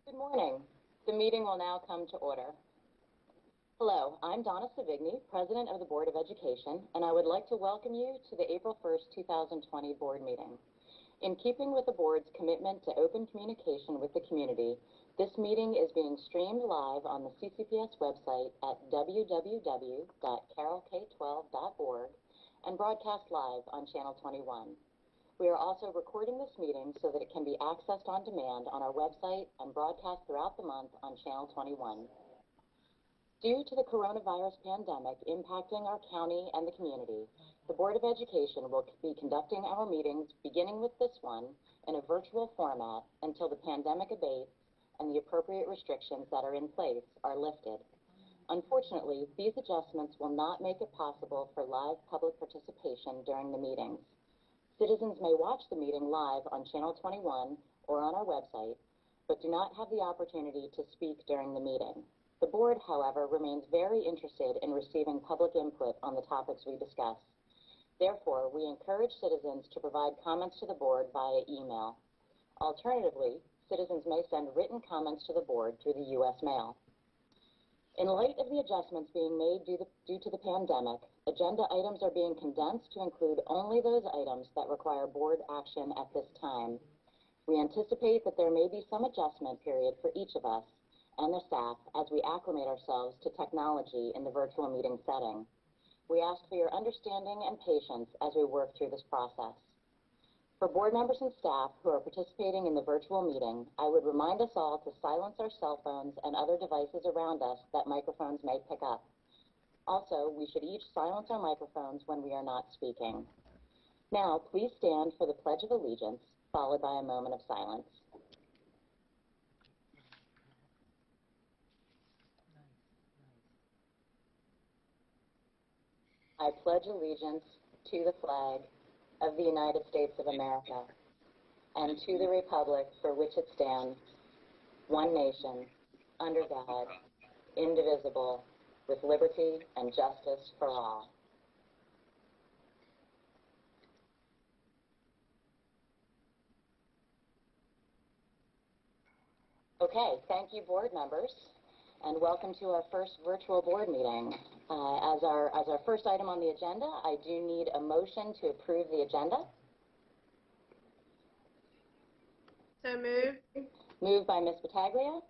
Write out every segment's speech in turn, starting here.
Good morning. The meeting will now come to order. Hello, I'm Donna Savigny, President of the Board of Education, and I would like to welcome you to the April 1st, 2020 board meeting. In keeping with the board's commitment to open communication with the community, this meeting is being streamed live on the CCPS website at www.carolk12.org and broadcast live on Channel 21. We are also recording this meeting so that it can be accessed on demand on our website and broadcast throughout the month on Channel 21. Due to the coronavirus pandemic impacting our county and the community, the Board of Education will be conducting our meetings, beginning with this one, in a virtual format until the pandemic abates and the appropriate restrictions that are in place are lifted. Unfortunately, these adjustments will not make it possible for live public participation during the meetings. Citizens may watch the meeting live on Channel 21 or on our website, but do not have the opportunity to speak during the meeting. The board, however, remains very interested in receiving public input on the topics we discuss. Therefore, we encourage citizens to provide comments to the board via email. Alternatively, citizens may send written comments to the board through the U.S. mail. In light of the adjustments being made due to the pandemic, agenda items are being condensed to include only those items that require board action at this time. We anticipate that there may be some adjustment period for each of us and the staff as we acclimate ourselves to technology in the virtual meeting setting. We ask for your understanding and patience as we work through this process. For board members and staff who are participating in the virtual meeting, I would remind us all to silence our cell phones and other devices around us that microphones may pick up. Also, we should each silence our microphones when we are not speaking. Now, please stand for the Pledge of Allegiance, followed by a moment of silence. I pledge allegiance to the flag of the United States of America and to the republic for which it stands, one nation, under God, indivisible, with liberty and justice for all. Okay, thank you, board members, and welcome to our first virtual board meeting. As our first item on the agenda, I do need a motion to approve the agenda. So moved. Moved by Ms. Battaglia.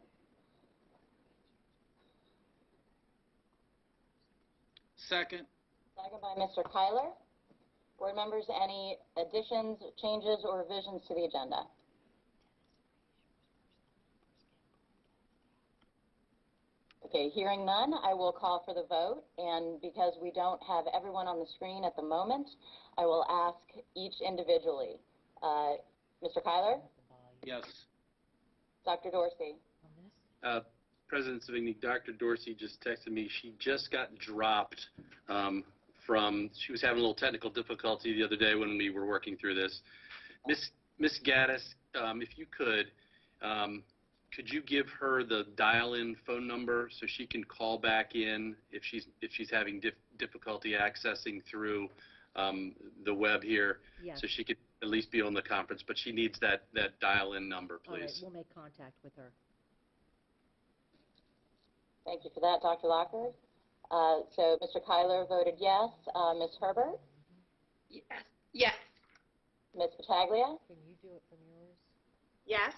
Second. Second by Mr. Kyler. Board members, any additions, changes, or revisions to the agenda? Okay, hearing none, I will call for the vote, and because we don't have everyone on the screen at the moment, I will ask each individually. Mr. Kyler? Yes. Dr. Dorsey? President Savigny, Dr. Dorsey just texted me. She just got dropped she was having a little technical difficulty the other day when we were working through this. Miss Gaddis, if you could you give her the dial-in phone number so she can call back in if she's having difficulty accessing through the web here? Yes. So she could at least be on the conference, but she needs that dial-in number, please. All right, we'll make contact with her. Thank you for that, Dr. Lockard. So Mr. Kyler voted yes. Ms. Herbert? Yes. Yes. Ms. Battaglia? Can you do it from yours? Yes.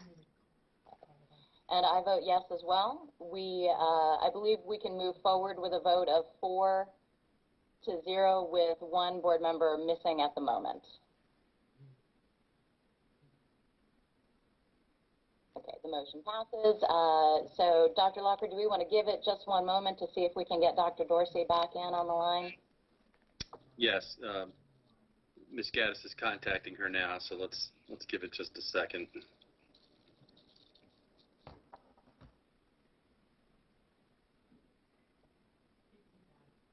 And I vote yes as well. I believe we can move forward with a vote of 4-0 with one board member missing at the moment. Okay, the motion passes. So, Dr. Locker, do we want to give it just one moment to see if we can get Dr. Dorsey back in on the line? Yes. Ms. Gaddis is contacting her now, so let's give it just a second.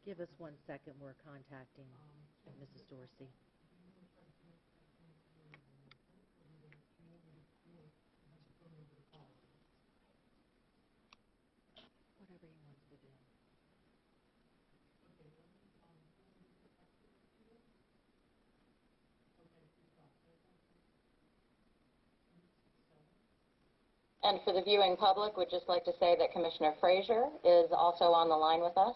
Give us 1 second. We're contacting Mrs. Dorsey. Whatever he wants to do. And for the viewing public, would just like to say that Commissioner Frazier is also on the line with us.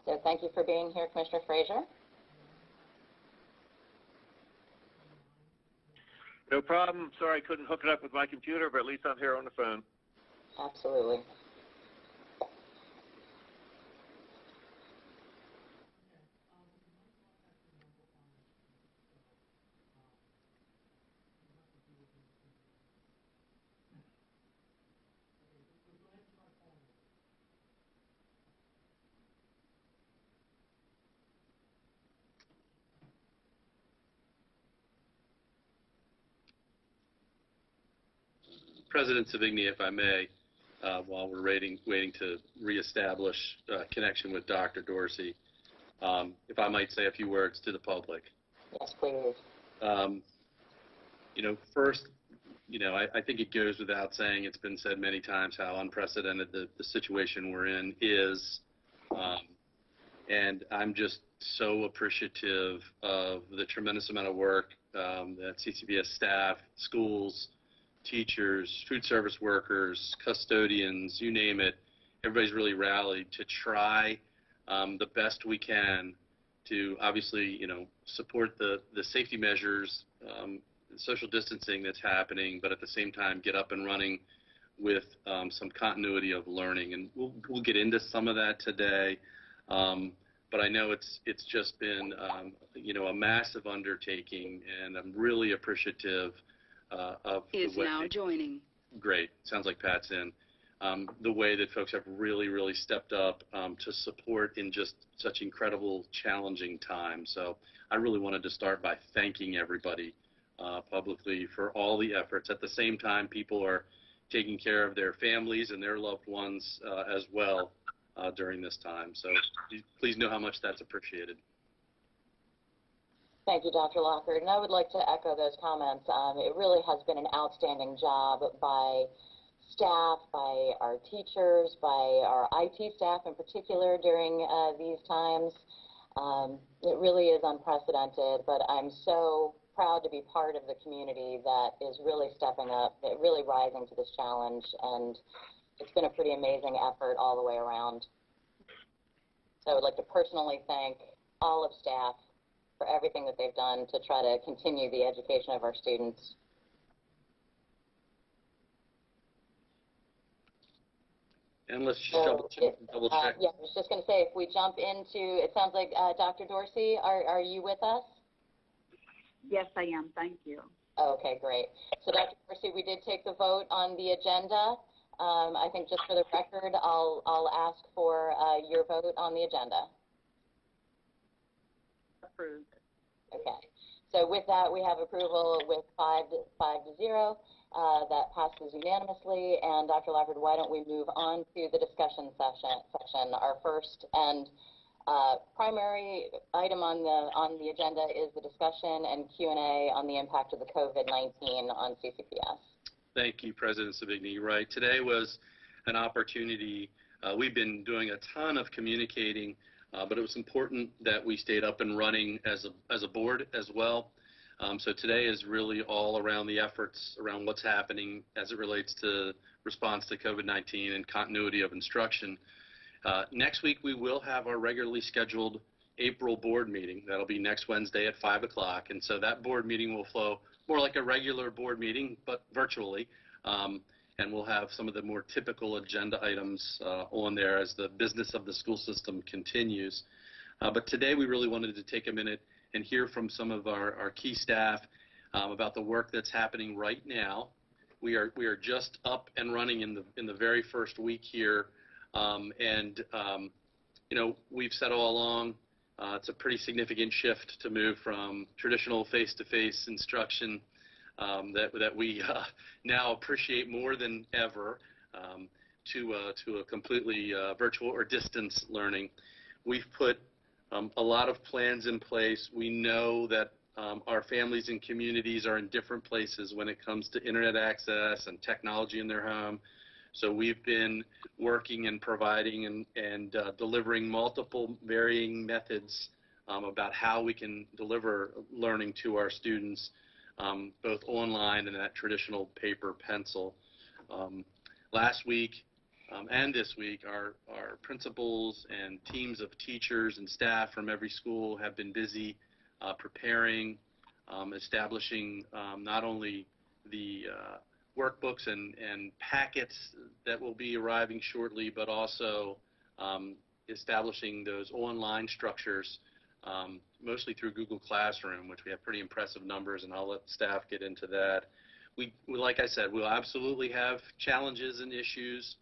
So thank you for being here, Commissioner Frazier. No problem. Sorry I couldn't hook it up with my computer, but at least I'm here on the phone. Absolutely. President Savigny, if I may, while we're waiting to reestablish connection with Dr. Dorsey, if I might say a few words to the public. Yes, please. First, I think it goes without saying, it's been said many times how unprecedented the situation we're in is, and I'm just so appreciative of the tremendous amount of work that CCBS staff, schools, teachers, food service workers, custodians, you name it, everybody's really rallied to try the best we can to obviously, support the safety measures, social distancing that's happening, but at the same time get up and running with some continuity of learning. And we'll get into some of that today. But I know it's just been, a massive undertaking, and I'm really appreciative of the way. Is now joining. Great. Sounds like Pat's in. The way that folks have really stepped up to support in just such incredible, challenging times. So I really wanted to start by thanking everybody publicly for all the efforts. At the same time, people are taking care of their families and their loved ones as well during this time. So please know how much that's appreciated. Thank you, Dr. Lockhart. And I would like to echo those comments. It really has been an outstanding job by staff, by our teachers, by our IT staff in particular during these times. It really is unprecedented, but I'm so proud to be part of the community that is really stepping up, really rising to this challenge, and it's been a pretty amazing effort all the way around. So I would like to personally thank all of staff for everything that they've done to try to continue the education of our students. And let's just double check. Yeah, I was just going to say, if we jump into, it sounds like Dr. Dorsey, are you with us? Yes, I am. Thank you. Okay, great. So, Dr. Dorsey, we did take the vote on the agenda. I think just for the record, I'll ask for your vote on the agenda. Approved. Okay. So with that, we have approval with 5 to 0. That passes unanimously. And Dr. Lockhart, why don't we move on to the discussion section? Our first and primary item on the agenda is the discussion and Q&A on the impact of the COVID-19 on CCPS. Thank you, President Savigny. You're right. Today was an opportunity. We've been doing a ton of communicating, but it was important that we stayed up and running as a board as well. So today is really all around the efforts around what's happening as it relates to response to COVID-19 and continuity of instruction. Next week, we will have our regularly scheduled April board meeting. That'll be next Wednesday at 5 o'clock. And so that board meeting will flow more like a regular board meeting, but virtually. And we'll have some of the more typical agenda items on there as the business of the school system continues. But today, we really wanted to take a minute and hear from some of our key staff about the work that's happening right now. We are just up and running in the very first week here. We've said all along, it's a pretty significant shift to move from traditional face-to-face instruction that we now appreciate more than ever to a completely virtual or distance learning. We've put a lot of plans in place. We know that our families and communities are in different places when it comes to internet access and technology in their home. So we've been working and providing and delivering multiple varying methods about how we can deliver learning to our students. both online and that traditional paper pencil. Last week and this week, our principals and teams of teachers and staff from every school have been busy preparing, establishing not only the workbooks and packets that will be arriving shortly, but also establishing those online structures, mostly through Google Classroom, which we have pretty impressive numbers, and I'll let staff get into that. Like I said, we'll absolutely have challenges and issues.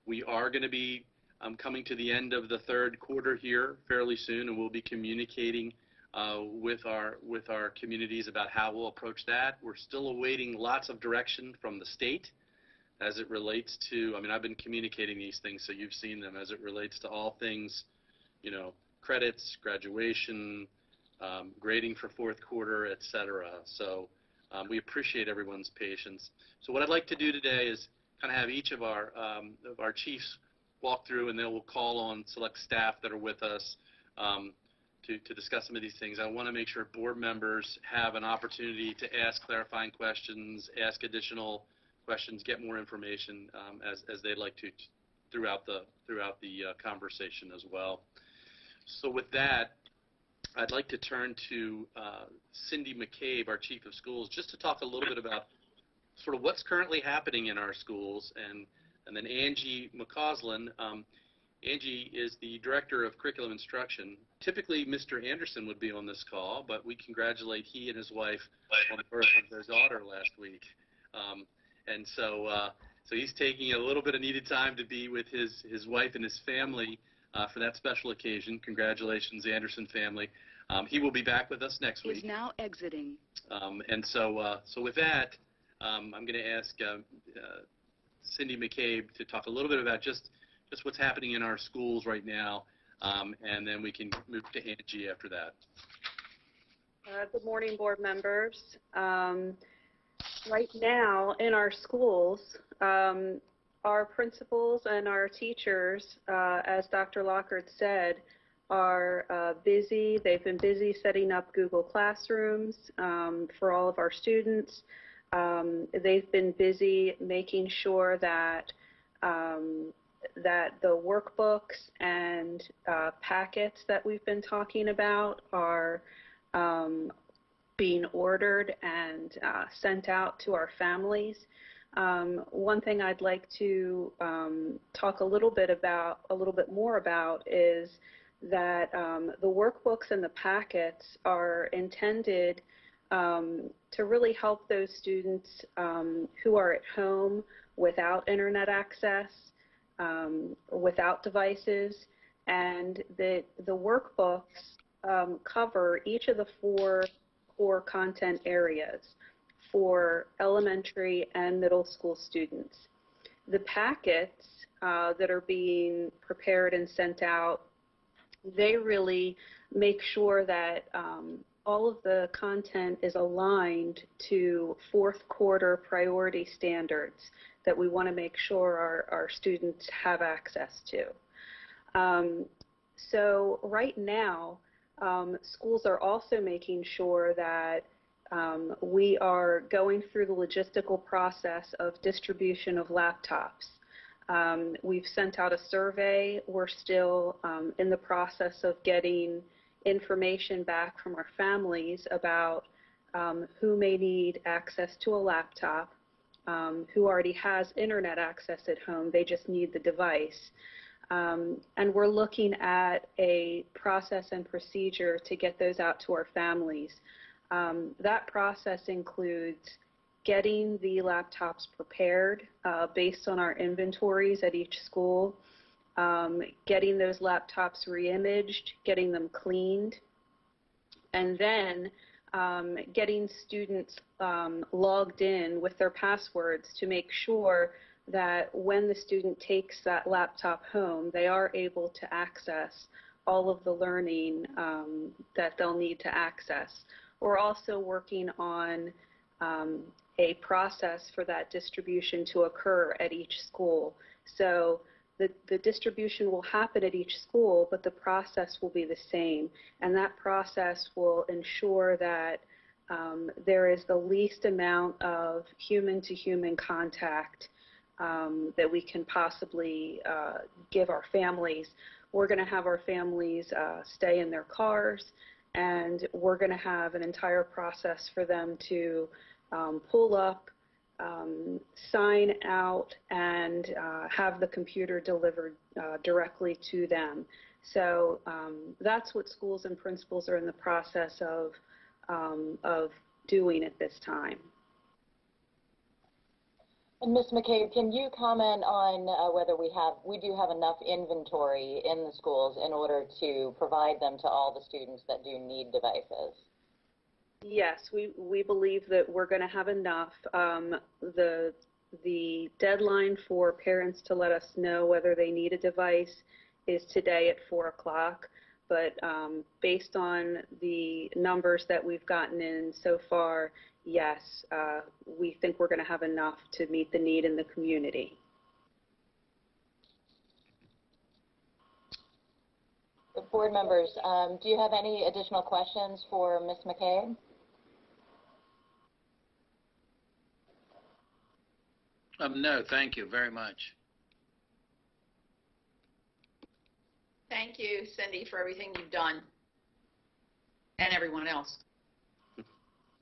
We are going to be coming to the end of the third quarter here fairly soon, and we'll be communicating with our communities about how we'll approach that. We're still awaiting lots of direction from the state as it relates to, I've been communicating these things, so you've seen them, as it relates to all things, credits, graduation, grading for fourth quarter, et cetera. So we appreciate everyone's patience. So what I'd like to do today is kind of have each of our chiefs walk through, and then we'll call on select staff that are with us to discuss some of these things. I want to make sure board members have an opportunity to ask clarifying questions, ask additional questions, get more information as they'd like to throughout the conversation as well. So with that, I'd like to turn to Cindy McCabe, our Chief of Schools, just to talk a little bit about sort of what's currently happening in our schools, and then Angie McCausland. Angie is the Director of Curriculum Instruction. Typically, Mr. Anderson would be on this call, but we congratulate he and his wife on the birth of their daughter last week. And so he's taking a little bit of needed time to be with his wife and his family for that special occasion. Congratulations, Anderson family. He will be back with us next week. Is now exiting. And so with that, I'm going to ask Cindy McCabe to talk a little bit about just what's happening in our schools right now, and then we can move to Angie after that. Good morning, board members. Right now in our schools, our principals and our teachers, as Dr. Lockard said, are busy. They've been busy setting up Google Classrooms for all of our students. They've been busy making sure that the workbooks and packets that we've been talking about are being ordered and sent out to our families. One thing I'd like to talk a little bit more about is that the workbooks and the packets are intended to really help those students who are at home without internet access, without devices, and the workbooks cover each of the 4 core content areas for elementary and middle school students. The packets that are being prepared and sent out, they really make sure that all of the content is aligned to fourth quarter priority standards that we want to make sure our students have access to. So right now, schools are also making sure that we are going through the logistical process of distribution of laptops. We've sent out a survey. We're still in the process of getting information back from our families about who may need access to a laptop, who already has internet access at home. They just need the device. And we're looking at a process and procedure to get those out to our families. That process includes getting the laptops prepared based on our inventories at each school, getting those laptops re-imaged, getting them cleaned, and then getting students logged in with their passwords to make sure that when the student takes that laptop home, they are able to access all of the learning that they'll need to access. We're also working on a process for that distribution to occur at each school. So the distribution will happen at each school, but the process will be the same. And that process will ensure that there is the least amount of human-to-human contact that we can possibly give our families. We're going to have our families stay in their cars, and we're going to have an entire process for them to pull up, sign out, and have the computer delivered directly to them. So that's what schools and principals are in the process of doing at this time. And Ms. McCabe, can you comment on whether we do have enough inventory in the schools in order to provide them to all the students that do need devices? Yes, we believe that we're going to have enough. The deadline for parents to let us know whether they need a device is today at 4 o'clock. But based on the numbers that we've gotten in so far, yes, we think we're going to have enough to meet the need in the community. Board members, do you have any additional questions for Ms. McCabe? No, thank you very much. Thank you, Cindy, for everything you've done, and everyone else.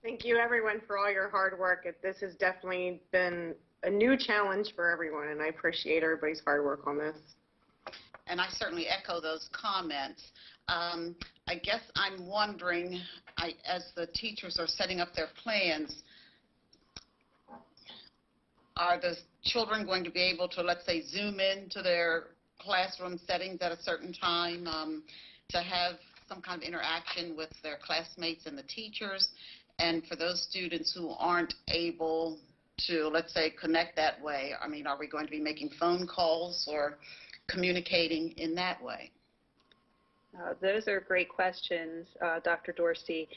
Thank you, everyone, for all your hard work. This has definitely been a new challenge for everyone, and I appreciate everybody's hard work on this. And I certainly echo those comments. I guess I'm wondering, as the teachers are setting up their plans, are the children going to be able to, let's say, zoom into their classroom settings at a certain time to have some kind of interaction with their classmates and the teachers? And for those students who aren't able to, let's say, connect that way, I mean, are we going to be making phone calls or communicating in that way? Those are great questions, Dr. Dorsey.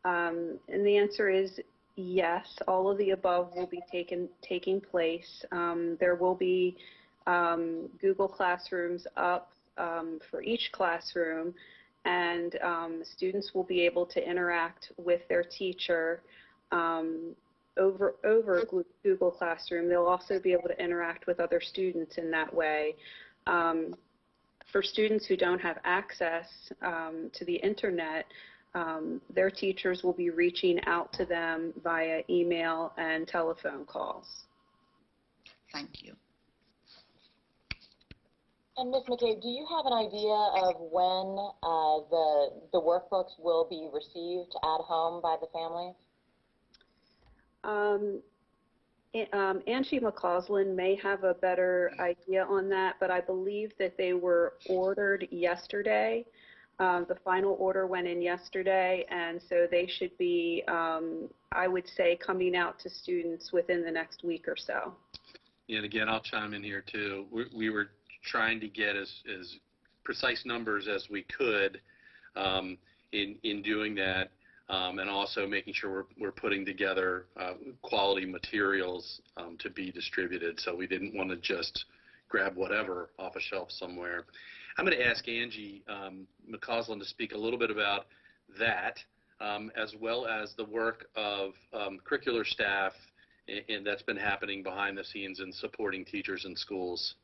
And the answer is yes, all of the above will be taking place. There will be Google Classrooms up for each classroom, and students will be able to interact with their teacher over Google Classroom. They'll also be able to interact with other students in that way. For students who don't have access to the internet, their teachers will be reaching out to them via email and telephone calls. Thank you. And Ms. McCabe, do you have an idea of when the workbooks will be received at home by the families? Angie McCausland may have a better idea on that, but I believe that they were ordered yesterday. The final order went in yesterday, and so they should be, I would say, coming out to students within the next week or so. And again, I'll chime in here too. We were trying to get as precise numbers as we could in doing that, and also making sure we're putting together quality materials to be distributed. So we didn't want to just grab whatever off a shelf somewhere. I'm going to ask Angie McCausland to speak a little bit about that, as well as the work of curricular staff, and that's been happening behind the scenes in supporting teachers in schools.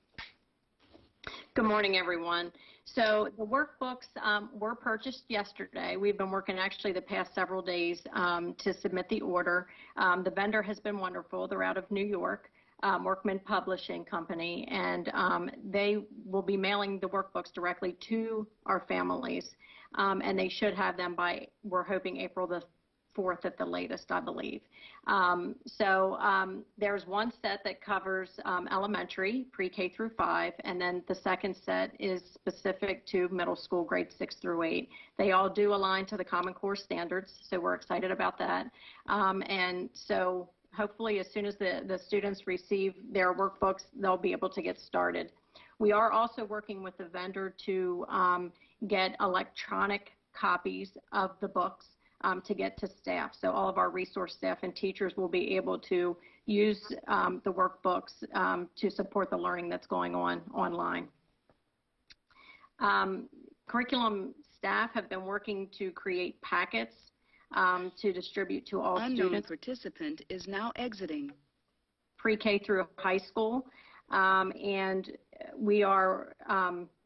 Good morning, everyone. So the workbooks were purchased yesterday. We've been working actually the past several days to submit the order. The vendor has been wonderful. They're out of New York, Workman Publishing Company, and they will be mailing the workbooks directly to our families, and they should have them by, we're hoping, April the 4th at the latest, I believe. There's one set that covers elementary, pre-K through 5, and then the second set is specific to middle school, grades 6 through 8. They all do align to the Common Core standards, so we're excited about that. And so hopefully as soon as the students receive their workbooks, they'll be able to get started. We are also working with the vendor to get electronic copies of the books to get to staff. So all of our resource staff and teachers will be able to use the workbooks to support the learning that's going on online. Curriculum staff have been working to create packets to distribute to all Unknown students. participant is now exiting. Pre-K through high school, and we are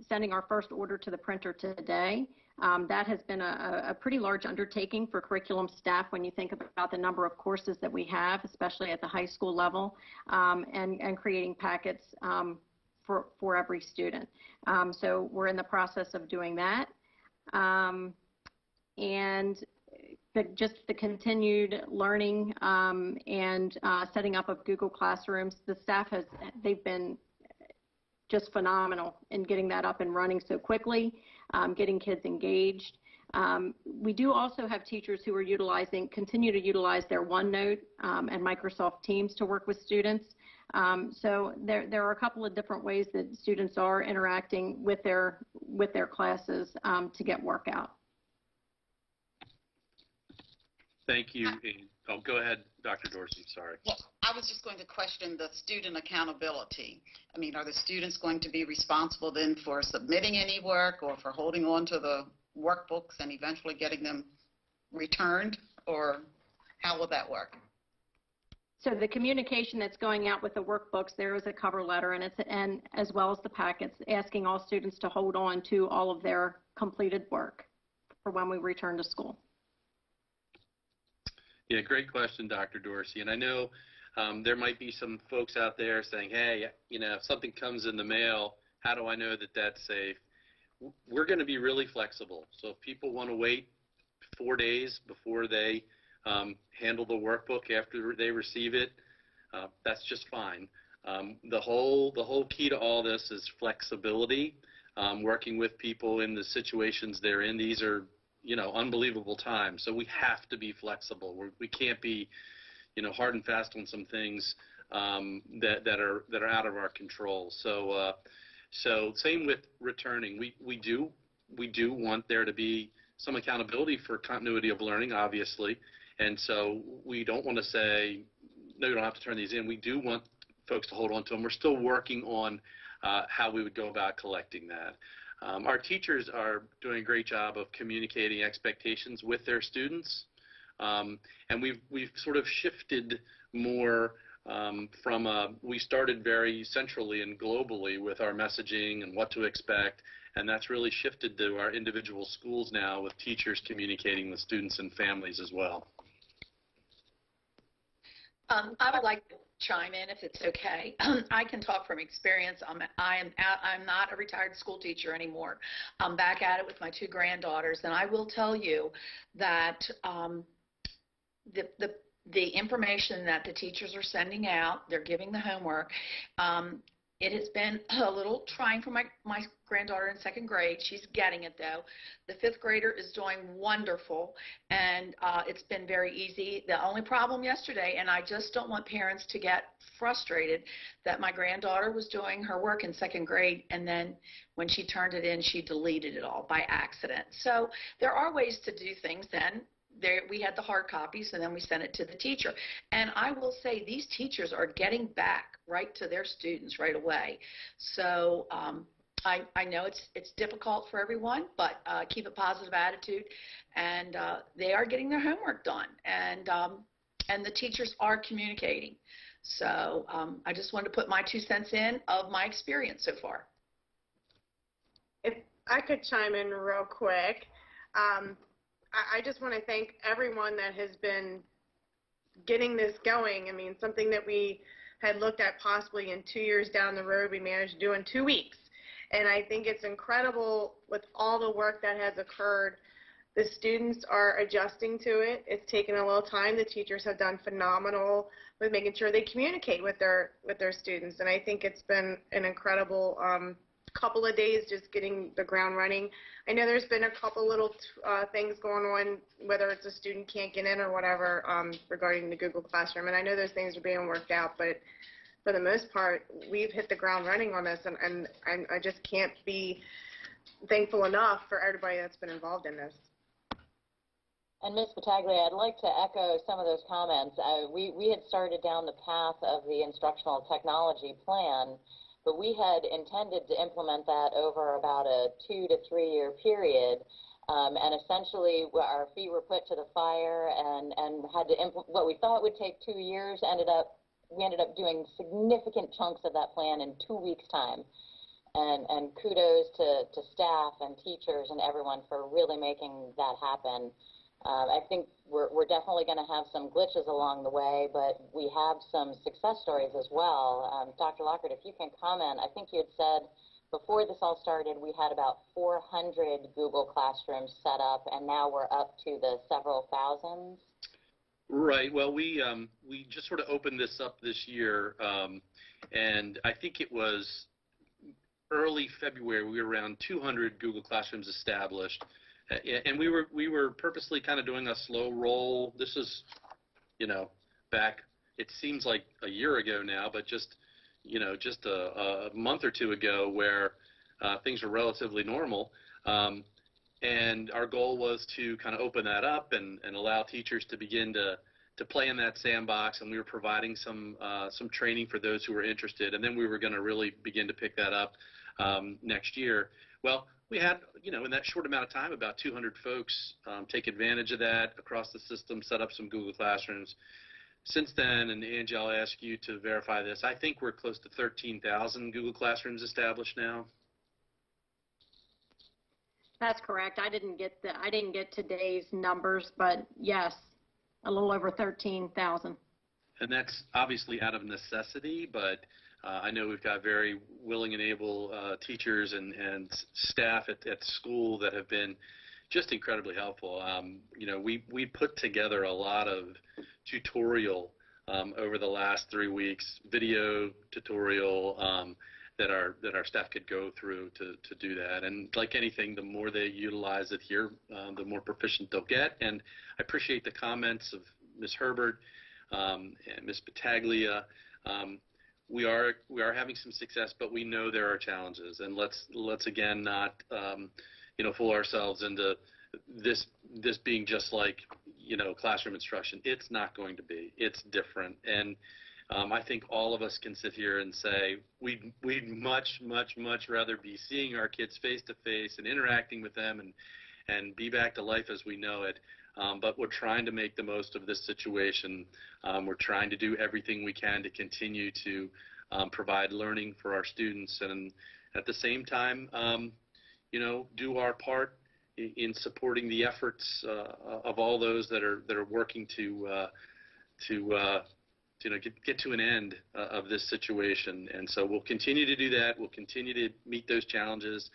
sending our first order to the printer today. That has been a pretty large undertaking for curriculum staff when you think about the number of courses that we have, especially at the high school level, and creating packets for every student. So we're in the process of doing that. And just the continued learning and setting up of Google Classrooms, the staff they've been just phenomenal in getting that up and running so quickly, getting kids engaged. We do also have teachers who are continue to utilize their OneNote and Microsoft Teams to work with students. So there are a couple of different ways that students are interacting with their classes to get work out. Thank you. Oh, go ahead, Dr. Dorsey. Sorry. Well, I was just going to question the student accountability. I mean, are the students going to be responsible then for submitting any work or for holding on to the workbooks and eventually getting them returned, or how will that work? So the communication that's going out with the workbooks, there is a cover letter, and as well as the packets, asking all students to hold on to all of their completed work for when we return to school. Yeah, great question, Dr. Dorsey. And I know there might be some folks out there saying, hey, if something comes in the mail, how do I know that that's safe? We're going to be really flexible. So if people want to wait 4 days before they handle the workbook after they receive it, that's just fine. The whole key to all this is flexibility, working with people in the situations they're in. These are unbelievable times. So we have to be flexible. We can't be, hard and fast on some things that are out of our control. So same with returning. We do want there to be some accountability for continuity of learning, obviously. And so we don't want to say, no, you don't have to turn these in. We do want folks to hold on to them. We're still working on how we would go about collecting that. Our teachers are doing a great job of communicating expectations with their students, and we've sort of shifted more we started very centrally and globally with our messaging and what to expect, and that's really shifted to our individual schools now with teachers communicating with students and families as well. I would like to chime in if it's okay. I can talk from experience. I'm not a retired school teacher anymore. I'm back at it with my 2 granddaughters, and I will tell you that the information that the teachers are sending out, they're giving the homework. It has been a little trying for my granddaughter in 2nd grade. She's getting it, though. The 5th grader is doing wonderful, and it's been very easy. The only problem yesterday, and I just don't want parents to get frustrated, that my granddaughter was doing her work in 2nd grade, and then when she turned it in, she deleted it all by accident. So there are ways to do things then. We had the hard copies, and then we sent it to the teacher. And I will say these teachers are getting back right to their students right away. So I know it's difficult for everyone, but keep a positive attitude. And they are getting their homework done, and the teachers are communicating. So I just wanted to put my 2 cents in of my experience so far. If I could chime in real quick. I just want to thank everyone that has been getting this going. I mean, something that we had looked at possibly in 2 years down the road, we managed to do in 2 weeks. And I think it's incredible with all the work that has occurred. The students are adjusting to it. It's taken a little time. The teachers have done phenomenal with making sure they communicate with their students. And I think it's been an incredible couple of days just getting the ground running. I know there's been a couple little things going on, whether it's a student can't get in or whatever, regarding the Google Classroom, and I know those things are being worked out, but for the most part, we've hit the ground running on this, and I just can't be thankful enough for everybody that's been involved in this. And Ms. Battaglia, I'd like to echo some of those comments. We had started down the path of the instructional technology plan, but we had intended to implement that over about a 2 to 3 year period. And essentially, our feet were put to the fire and had to what we thought would take 2 years we ended up doing significant chunks of that plan in 2 weeks' time. And kudos to staff and teachers and everyone for really making that happen. I think we're definitely going to have some glitches along the way, but we have some success stories as well. Dr. Lockhart, if you can comment, I think you had said before this all started, we had about 400 Google Classrooms set up, and now we're up to the several thousands. Right. Well, we just sort of opened this up this year, and I think it was early February. We were around 200 Google Classrooms established, and we were purposely kind of doing a slow roll. This is, back. It seems like a year ago now, but just a month or two ago, where things were relatively normal. And our goal was to kind of open that up and allow teachers to begin to play in that sandbox, and we were providing some training for those who were interested, and then we were going to really begin to pick that up next year. Well, we had, in that short amount of time, about 200 folks take advantage of that across the system, set up some Google Classrooms. Since then, and Angie, I'll ask you to verify this, I think we're close to 13,000 Google Classrooms established now. That's correct. I didn't get today's numbers, but yes, a little over 13,000. And that's obviously out of necessity, but I know we've got very willing and able teachers and staff at school that have been just incredibly helpful. We put together a lot of tutorial over the last 3 weeks, video tutorial that our staff could go through to do that. And like anything, the more they utilize it here, the more proficient they'll get. And I appreciate the comments of Ms. Herbert and Ms. Battaglia. We are having some success, but we know there are challenges. And let's again not fool ourselves into this being just like classroom instruction. It's not going to be. It's different. And I think all of us can sit here and say we'd much rather be seeing our kids face to face and interacting with them and be back to life as we know it. But we're trying to make the most of this situation. We're trying to do everything we can to continue to provide learning for our students, and at the same time, do our part in supporting the efforts of all those that are working to get to an end of this situation. And so we'll continue to do that. We'll continue to meet those challenges.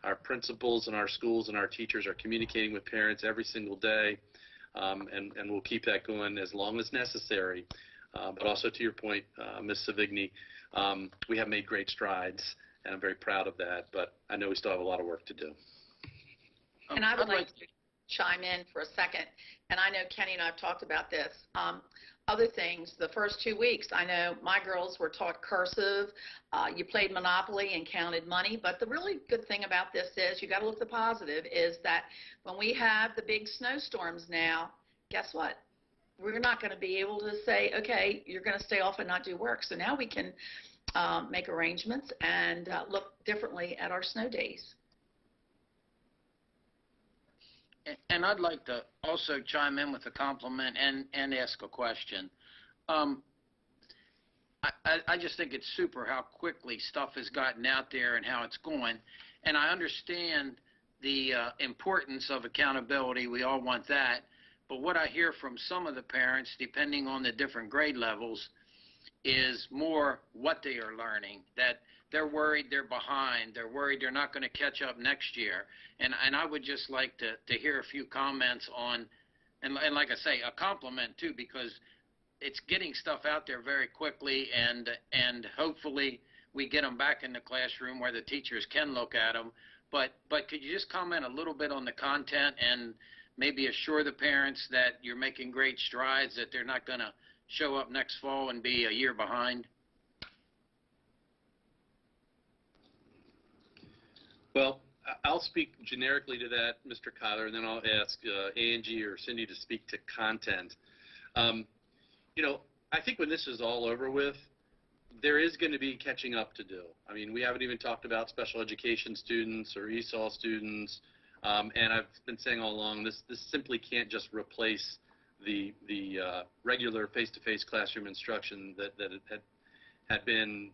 Our principals and our schools and our teachers are communicating with parents every single day, and we'll keep that going as long as necessary. But also to your point, Ms. Savigny, we have made great strides, and I'm very proud of that, but I know we still have a lot of work to do. And I would like to chime in for a second, and I know Kenny and I have talked about this. Other things, the first 2 weeks, I know my girls were taught cursive, you played Monopoly and counted money, but the really good thing about this is, you got to look the positive, is that when we have the big snowstorms now, guess what? We're not going to be able to say, okay, you're going to stay off and not do work. So now we can make arrangements and look differently at our snow days. And I'd like to also chime in with a compliment and ask a question. I just think it's super how quickly stuff has gotten out there and how it's going. And I understand the importance of accountability. We all want that. But what I hear from some of the parents, depending on the different grade levels, is more what they are learning, that they're worried they're behind. They're worried they're not going to catch up next year. And I would just like to hear a few comments on, and like I say, a compliment too, because it's getting stuff out there very quickly, and hopefully we get them back in the classroom where the teachers can look at them. But could you just comment a little bit on the content and maybe assure the parents that you're making great strides, that they're not going to show up next fall and be a year behind? Well, I'll speak generically to that, Mr. Kyler, and then I'll ask Angie or Cindy to speak to content. I think when this is all over with, there is going to be catching up to do. I mean, we haven't even talked about special education students or ESOL students. And I've been saying all along, this simply can't just replace the regular face-to-face classroom instruction that had been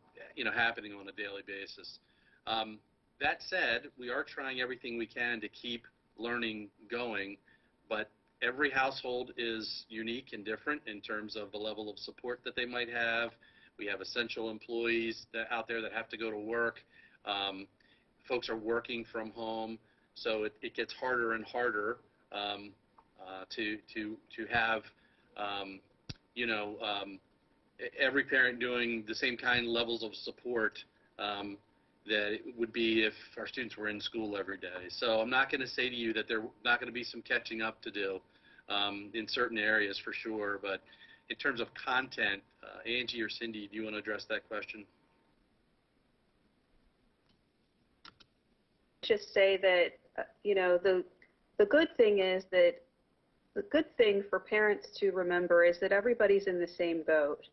happening on a daily basis. That said, we are trying everything we can to keep learning going, but every household is unique and different in terms of the level of support that they might have. We have essential employees out there that have to go to work. Folks are working from home, so it gets harder and harder to have every parent doing the same kind of levels of support that it would be if our students were in school every day. So I'm not going to say to you that there's not going to be some catching up to do in certain areas for sure, but in terms of content, Angie or Cindy, do you want to address that question? Just say that, the good thing is that the good thing for parents to remember is that everybody's in the same boat.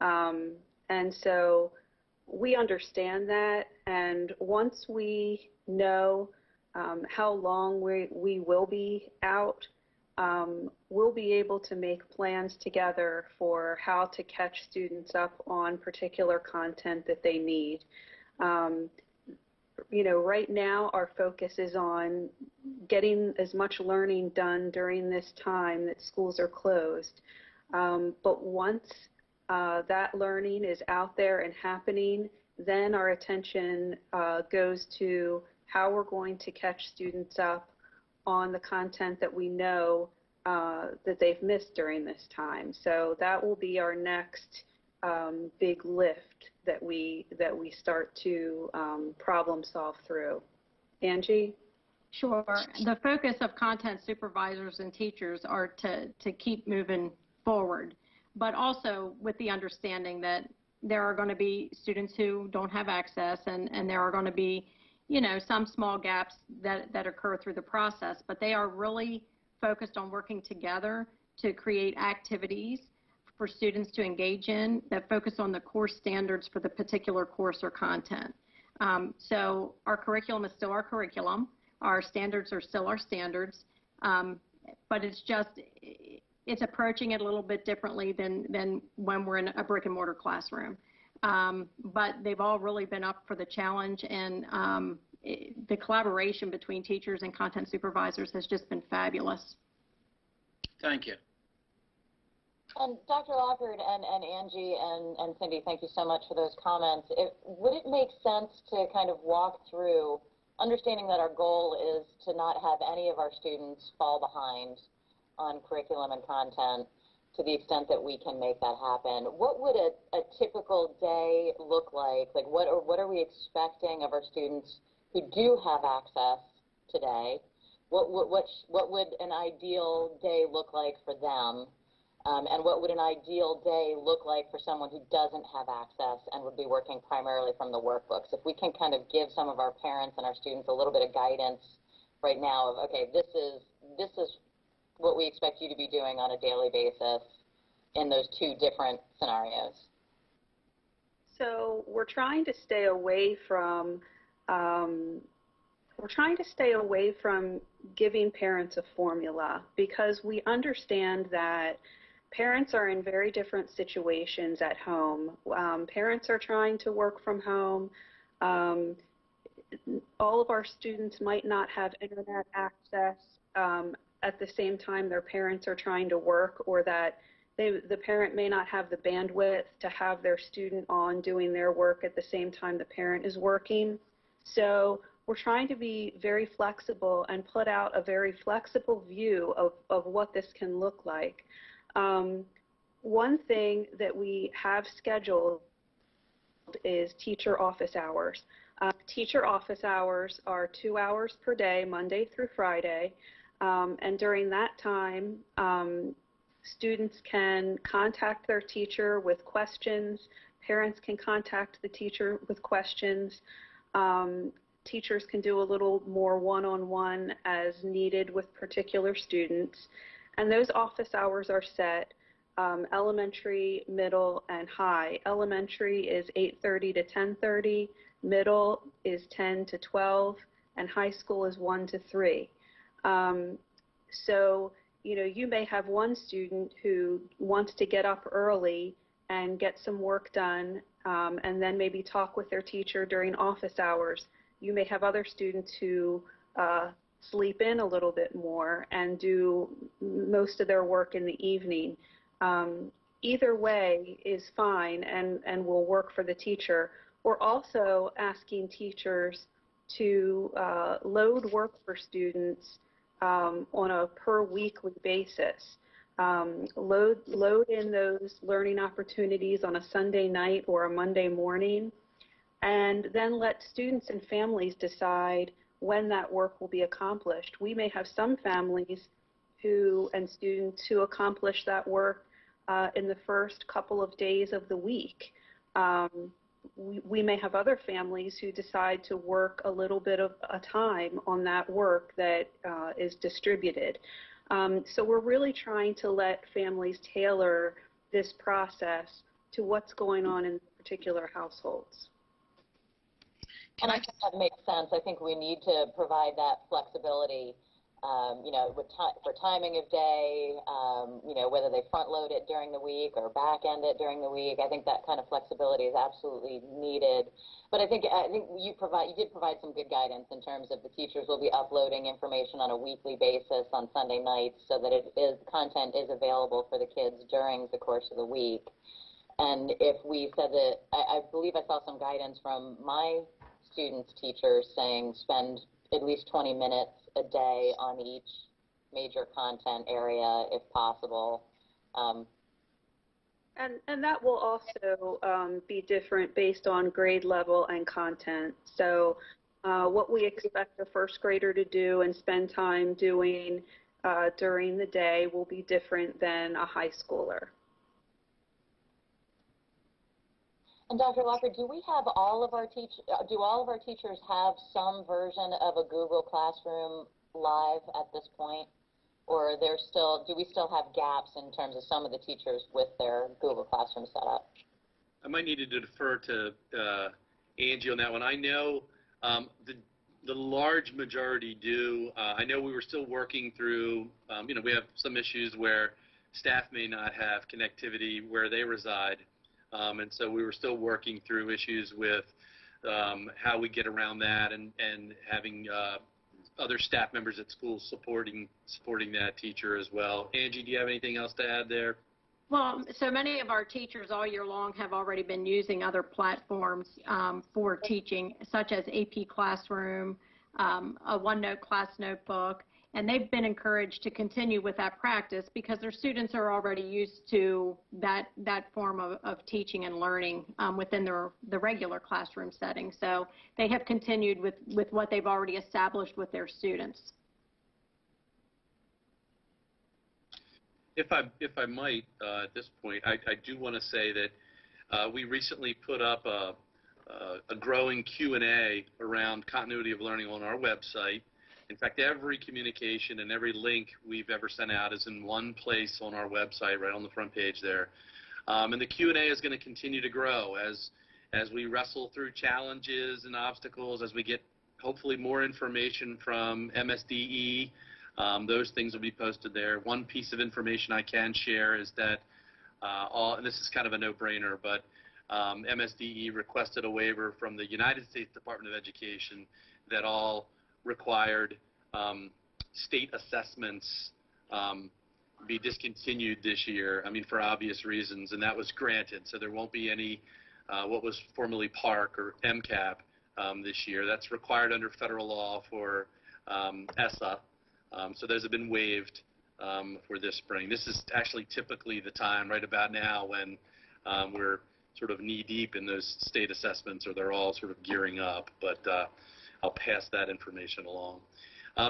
And so we understand that, and once we know how long we will be out, we'll be able to make plans together for how to catch students up on particular content that they need. Right now our focus is on getting as much learning done during this time that schools are closed. But once that learning is out there and happening, then our attention goes to how we're going to catch students up on the content that we know that they've missed during this time. So that will be our next big lift that we start to problem solve through. Angie? Sure. The focus of content supervisors and teachers are to keep moving forward, but also with the understanding that there are going to be students who don't have access, and there are going to be, some small gaps that occur through the process, but they are really focused on working together to create activities for students to engage in that focus on the core standards for the particular course or content. So our curriculum is still our curriculum. Our standards are still our standards, but it's approaching it a little bit differently than when we're in a brick and mortar classroom. But they've all really been up for the challenge, and the collaboration between teachers and content supervisors has just been fabulous. Thank you. And Dr. Lockard and Angie and Cindy, thank you so much for those comments. Would it make sense to kind of walk through, understanding that our goal is to not have any of our students fall behind on curriculum and content to the extent that we can make that happen? What would a typical day look like? Like what are we expecting of our students who do have access today? What would an ideal day look like for them? And what would an ideal day look like for someone who doesn't have access and would be working primarily from the workbooks? If we can kind of give some of our parents and our students a little bit of guidance right now of, okay, this is what we expect you to be doing on a daily basis in those two different scenarios. So we're trying to stay away from giving parents a formula, because we understand that parents are in very different situations at home. Parents are trying to work from home. All of our students might not have internet access at the same time their parents are trying to work, or that the parent may not have the bandwidth to have their student on doing their work at the same time the parent is working. So we're trying to be very flexible and put out a very flexible view of what this can look like. One thing that we have scheduled is teacher office hours. Teacher office hours are 2 hours per day, Monday through Friday, and during that time, students can contact their teacher with questions. Parents can contact the teacher with questions. Teachers can do a little more one-on-one as needed with particular students. And those office hours are set elementary, middle, and high. Elementary is 8:30 to 10:30, middle is 10 to 12, and high school is 1 to 3. So, you may have one student who wants to get up early and get some work done, and then maybe talk with their teacher during office hours. You may have other students who sleep in a little bit more and do most of their work in the evening. Either way is fine and will work for the teacher. We're also asking teachers to load work for students on a per weekly basis. Load in those learning opportunities on a Sunday night or a Monday morning, and then let students and families decide when that work will be accomplished. We may have some families and students who accomplish that work in the first couple of days of the week. We may have other families who decide to work a little bit of a time on that work that is distributed. So we're really trying to let families tailor this process to what's going on in particular households. And I think that makes sense. I think we need to provide that flexibility, for timing of day, whether they front load it during the week or back end it during the week. I think that kind of flexibility is absolutely needed. But I think you did provide some good guidance in terms of the teachers will be uploading information on a weekly basis on Sunday nights so that content is available for the kids during the course of the week. And if we said that, I believe I saw some guidance from my students' teachers saying spend at least 20 minutes a day on each major content area if possible. And that will also be different based on grade level and content. So what we expect a first grader to do and spend time doing during the day will be different than a high schooler. And Dr. Locker, do all of our teachers have some version of a Google Classroom Live at this point? Or do we still have gaps in terms of some of the teachers with their Google Classroom setup? I might need to defer to Angie on that one. I know the large majority do. I know we were still working through, we have some issues where staff may not have connectivity where they reside. And so we were still working through issues with how we get around that and having other staff members at schools supporting that teacher as well. Angie, do you have anything else to add there? Well, so many of our teachers all year long have already been using other platforms for teaching, such as AP Classroom, a OneNote class notebook, and they've been encouraged to continue with that practice because their students are already used to that form of teaching and learning within the regular classroom setting. So they have continued with what they've already established with their students. If I might, at this point, I do want to say that we recently put up a growing Q&A around continuity of learning on our website. In fact, every communication and every link we've ever sent out is in one place on our website, right on the front page there. And the Q&A is going to continue to grow as we wrestle through challenges and obstacles, as we get hopefully more information from MSDE. Those things will be posted there. One piece of information I can share is that, and this is kind of a no-brainer, but MSDE requested a waiver from the United States Department of Education that all required state assessments be discontinued this year, for obvious reasons, and that was granted. So there won't be any what was formerly PARCC or MCAP this year. That's required under federal law for ESSA. So those have been waived for this spring. This is actually typically the time right about now when we're sort of knee-deep in those state assessments, or they're all sort of gearing up, but I'll pass that information along.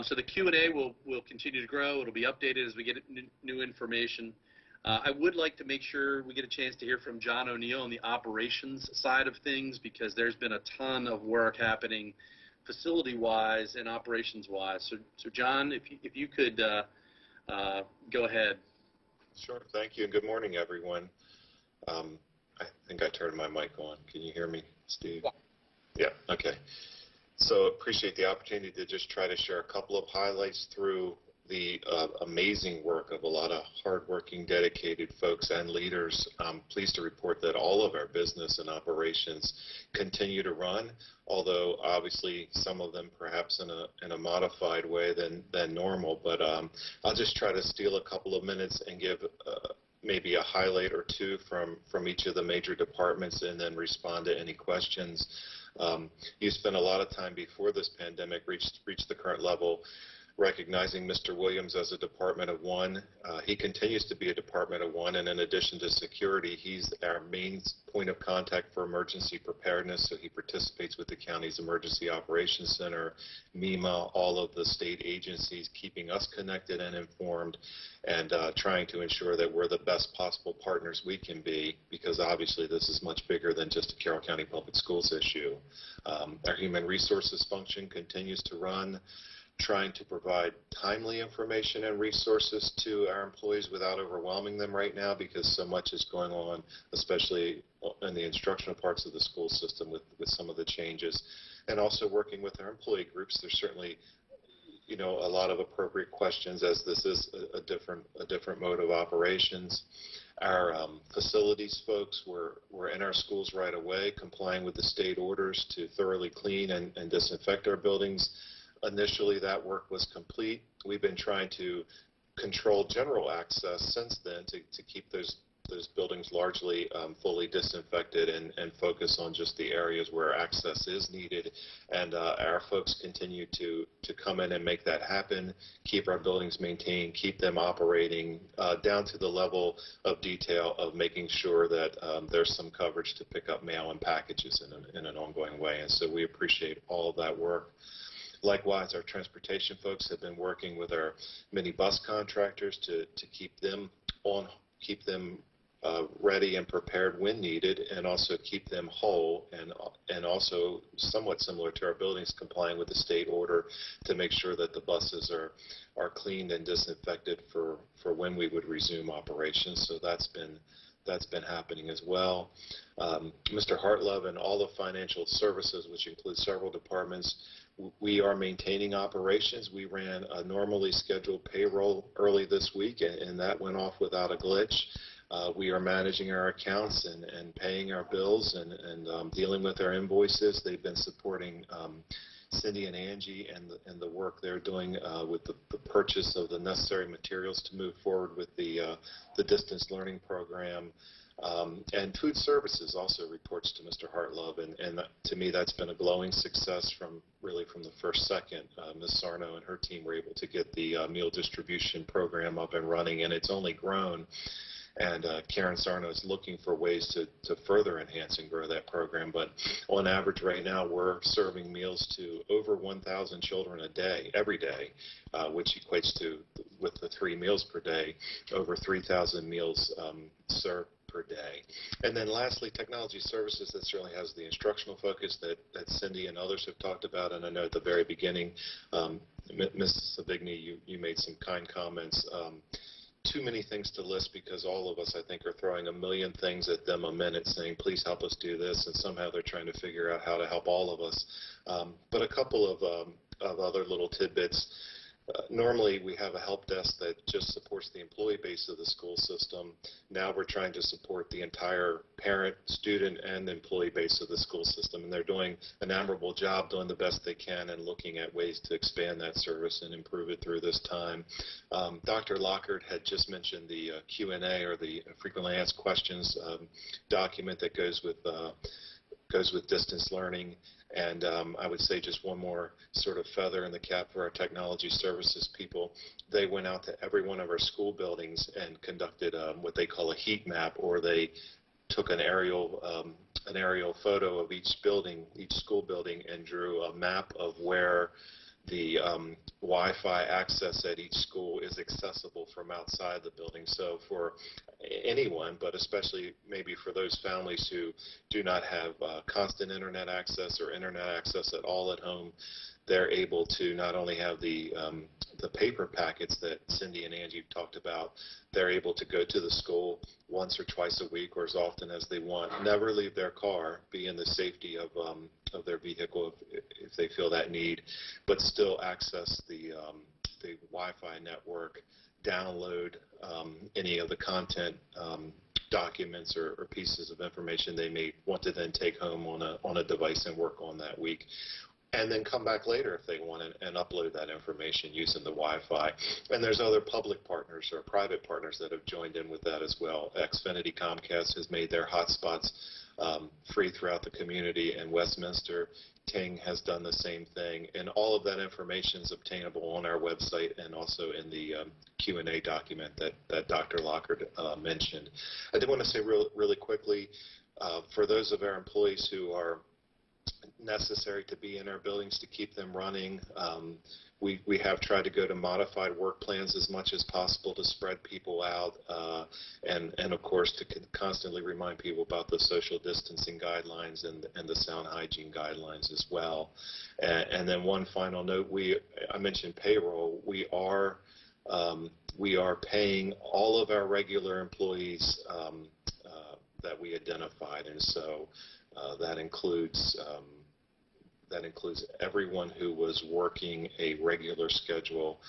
So the Q&A will continue to grow. It'll be updated as we get new information. I would like to make sure we get a chance to hear from John O'Neill on the operations side of things, because there's been a ton of work happening facility-wise and operations-wise. So John, if you could go ahead. Sure. Thank you, and good morning, everyone. I think I turned my mic on. Can you hear me, Steve? Yeah. Yeah. Okay. So appreciate the opportunity to just try to share a couple of highlights through the amazing work of a lot of hardworking, dedicated folks and leaders. I'm pleased to report that all of our business and operations continue to run, although obviously some of them perhaps in a modified way than normal. But I'll just try to steal a couple of minutes and give maybe a highlight or two from each of the major departments and then respond to any questions. You spent a lot of time before this pandemic reached the current level recognizing Mr. Williams as a Department of One. He continues to be a Department of One, and in addition to security, he's our main point of contact for emergency preparedness, so he participates with the county's Emergency Operations Center, MEMA, all of the state agencies, keeping us connected and informed, and trying to ensure that we're the best possible partners we can be, because obviously this is much bigger than just a Carroll County Public Schools issue. Our human resources function continues to run, trying to provide timely information and resources to our employees without overwhelming them right now, because so much is going on, especially in the instructional parts of the school system with some of the changes. And also working with our employee groups. There's certainly a lot of appropriate questions, as this is a different mode of operations. Our facilities folks were in our schools right away, complying with the state orders to thoroughly clean and disinfect our buildings. Initially, that work was complete. We've been trying to control general access since then to keep those buildings largely fully disinfected and focus on just the areas where access is needed. And our folks continue to come in and make that happen, keep our buildings maintained, keep them operating down to the level of detail of making sure that there's some coverage to pick up mail and packages in an ongoing way. And so we appreciate all of that work. Likewise, our transportation folks have been working with our mini bus contractors to keep them ready and prepared when needed, and also keep them whole, and also somewhat similar to our buildings, complying with the state order to make sure that the buses are cleaned and disinfected for when we would resume operations. So that's been happening as well. Mr. Hartlove and all of financial services, which includes several departments, we are maintaining operations. We ran a normally scheduled payroll early this week, and that went off without a glitch. We are managing our accounts and paying our bills and dealing with our invoices. They've been supporting Cindy and Angie and the work they're doing with the purchase of the necessary materials to move forward with the distance learning program. And food services also reports to Mr. Hartlove, and to me that's been a glowing success from the first second. Ms. Sarno and her team were able to get the meal distribution program up and running, and it's only grown. And Karen Sarno is looking for ways to further enhance and grow that program. But on average right now, we're serving meals to over 1,000 children a day, every day, which equates to, with the 3 meals per day, over 3,000 meals served per day. And then lastly, technology services, that certainly has the instructional focus that Cindy and others have talked about. And I know at the very beginning, Ms. Savigny, you made some kind comments. Too many things to list, because all of us, I think, are throwing a million things at them a minute saying, please help us do this, and somehow they're trying to figure out how to help all of us. But a couple of other little tidbits. Normally, we have a help desk that just supports the employee base of the school system. Now we're trying to support the entire parent, student, and employee base of the school system, and they're doing an admirable job, doing the best they can, and looking at ways to expand that service and improve it through this time. Dr. Lockhart had just mentioned the Q&A, or the frequently asked questions document that goes with distance learning. And I would say just one more sort of feather in the cap for our technology services people. They went out to every one of our school buildings and conducted what they call a heat map, or they took an aerial photo of each building, each school building, and drew a map of where the Wi-Fi access at each school is accessible from outside the building. So for anyone, but especially maybe for those families who do not have constant internet access or internet access at all at home, they're able to not only have the paper packets that Cindy and Angie talked about, they're able to go to the school once or twice a week or as often as they want, never leave their car, be in the safety of their vehicle if they feel that need, but still access the Wi-Fi network, download any of the content, documents or pieces of information they may want to then take home on a device and work on that week. And then come back later if they want and upload that information using the Wi-Fi. And there's other public partners or private partners that have joined in with that as well. Xfinity Comcast has made their hotspots free throughout the community, and Westminster Ting has done the same thing. And all of that information is obtainable on our website and also in the Q&A document that Dr. Lockard mentioned. I did want to say really quickly, for those of our employees who are necessary to be in our buildings to keep them running, we have tried to go to modified work plans as much as possible to spread people out, and of course to constantly remind people about the social distancing guidelines and the sound hygiene guidelines as well. And then one final note, I mentioned payroll. We are paying all of our regular employees that we identified, and so that includes everyone who was working a regular schedule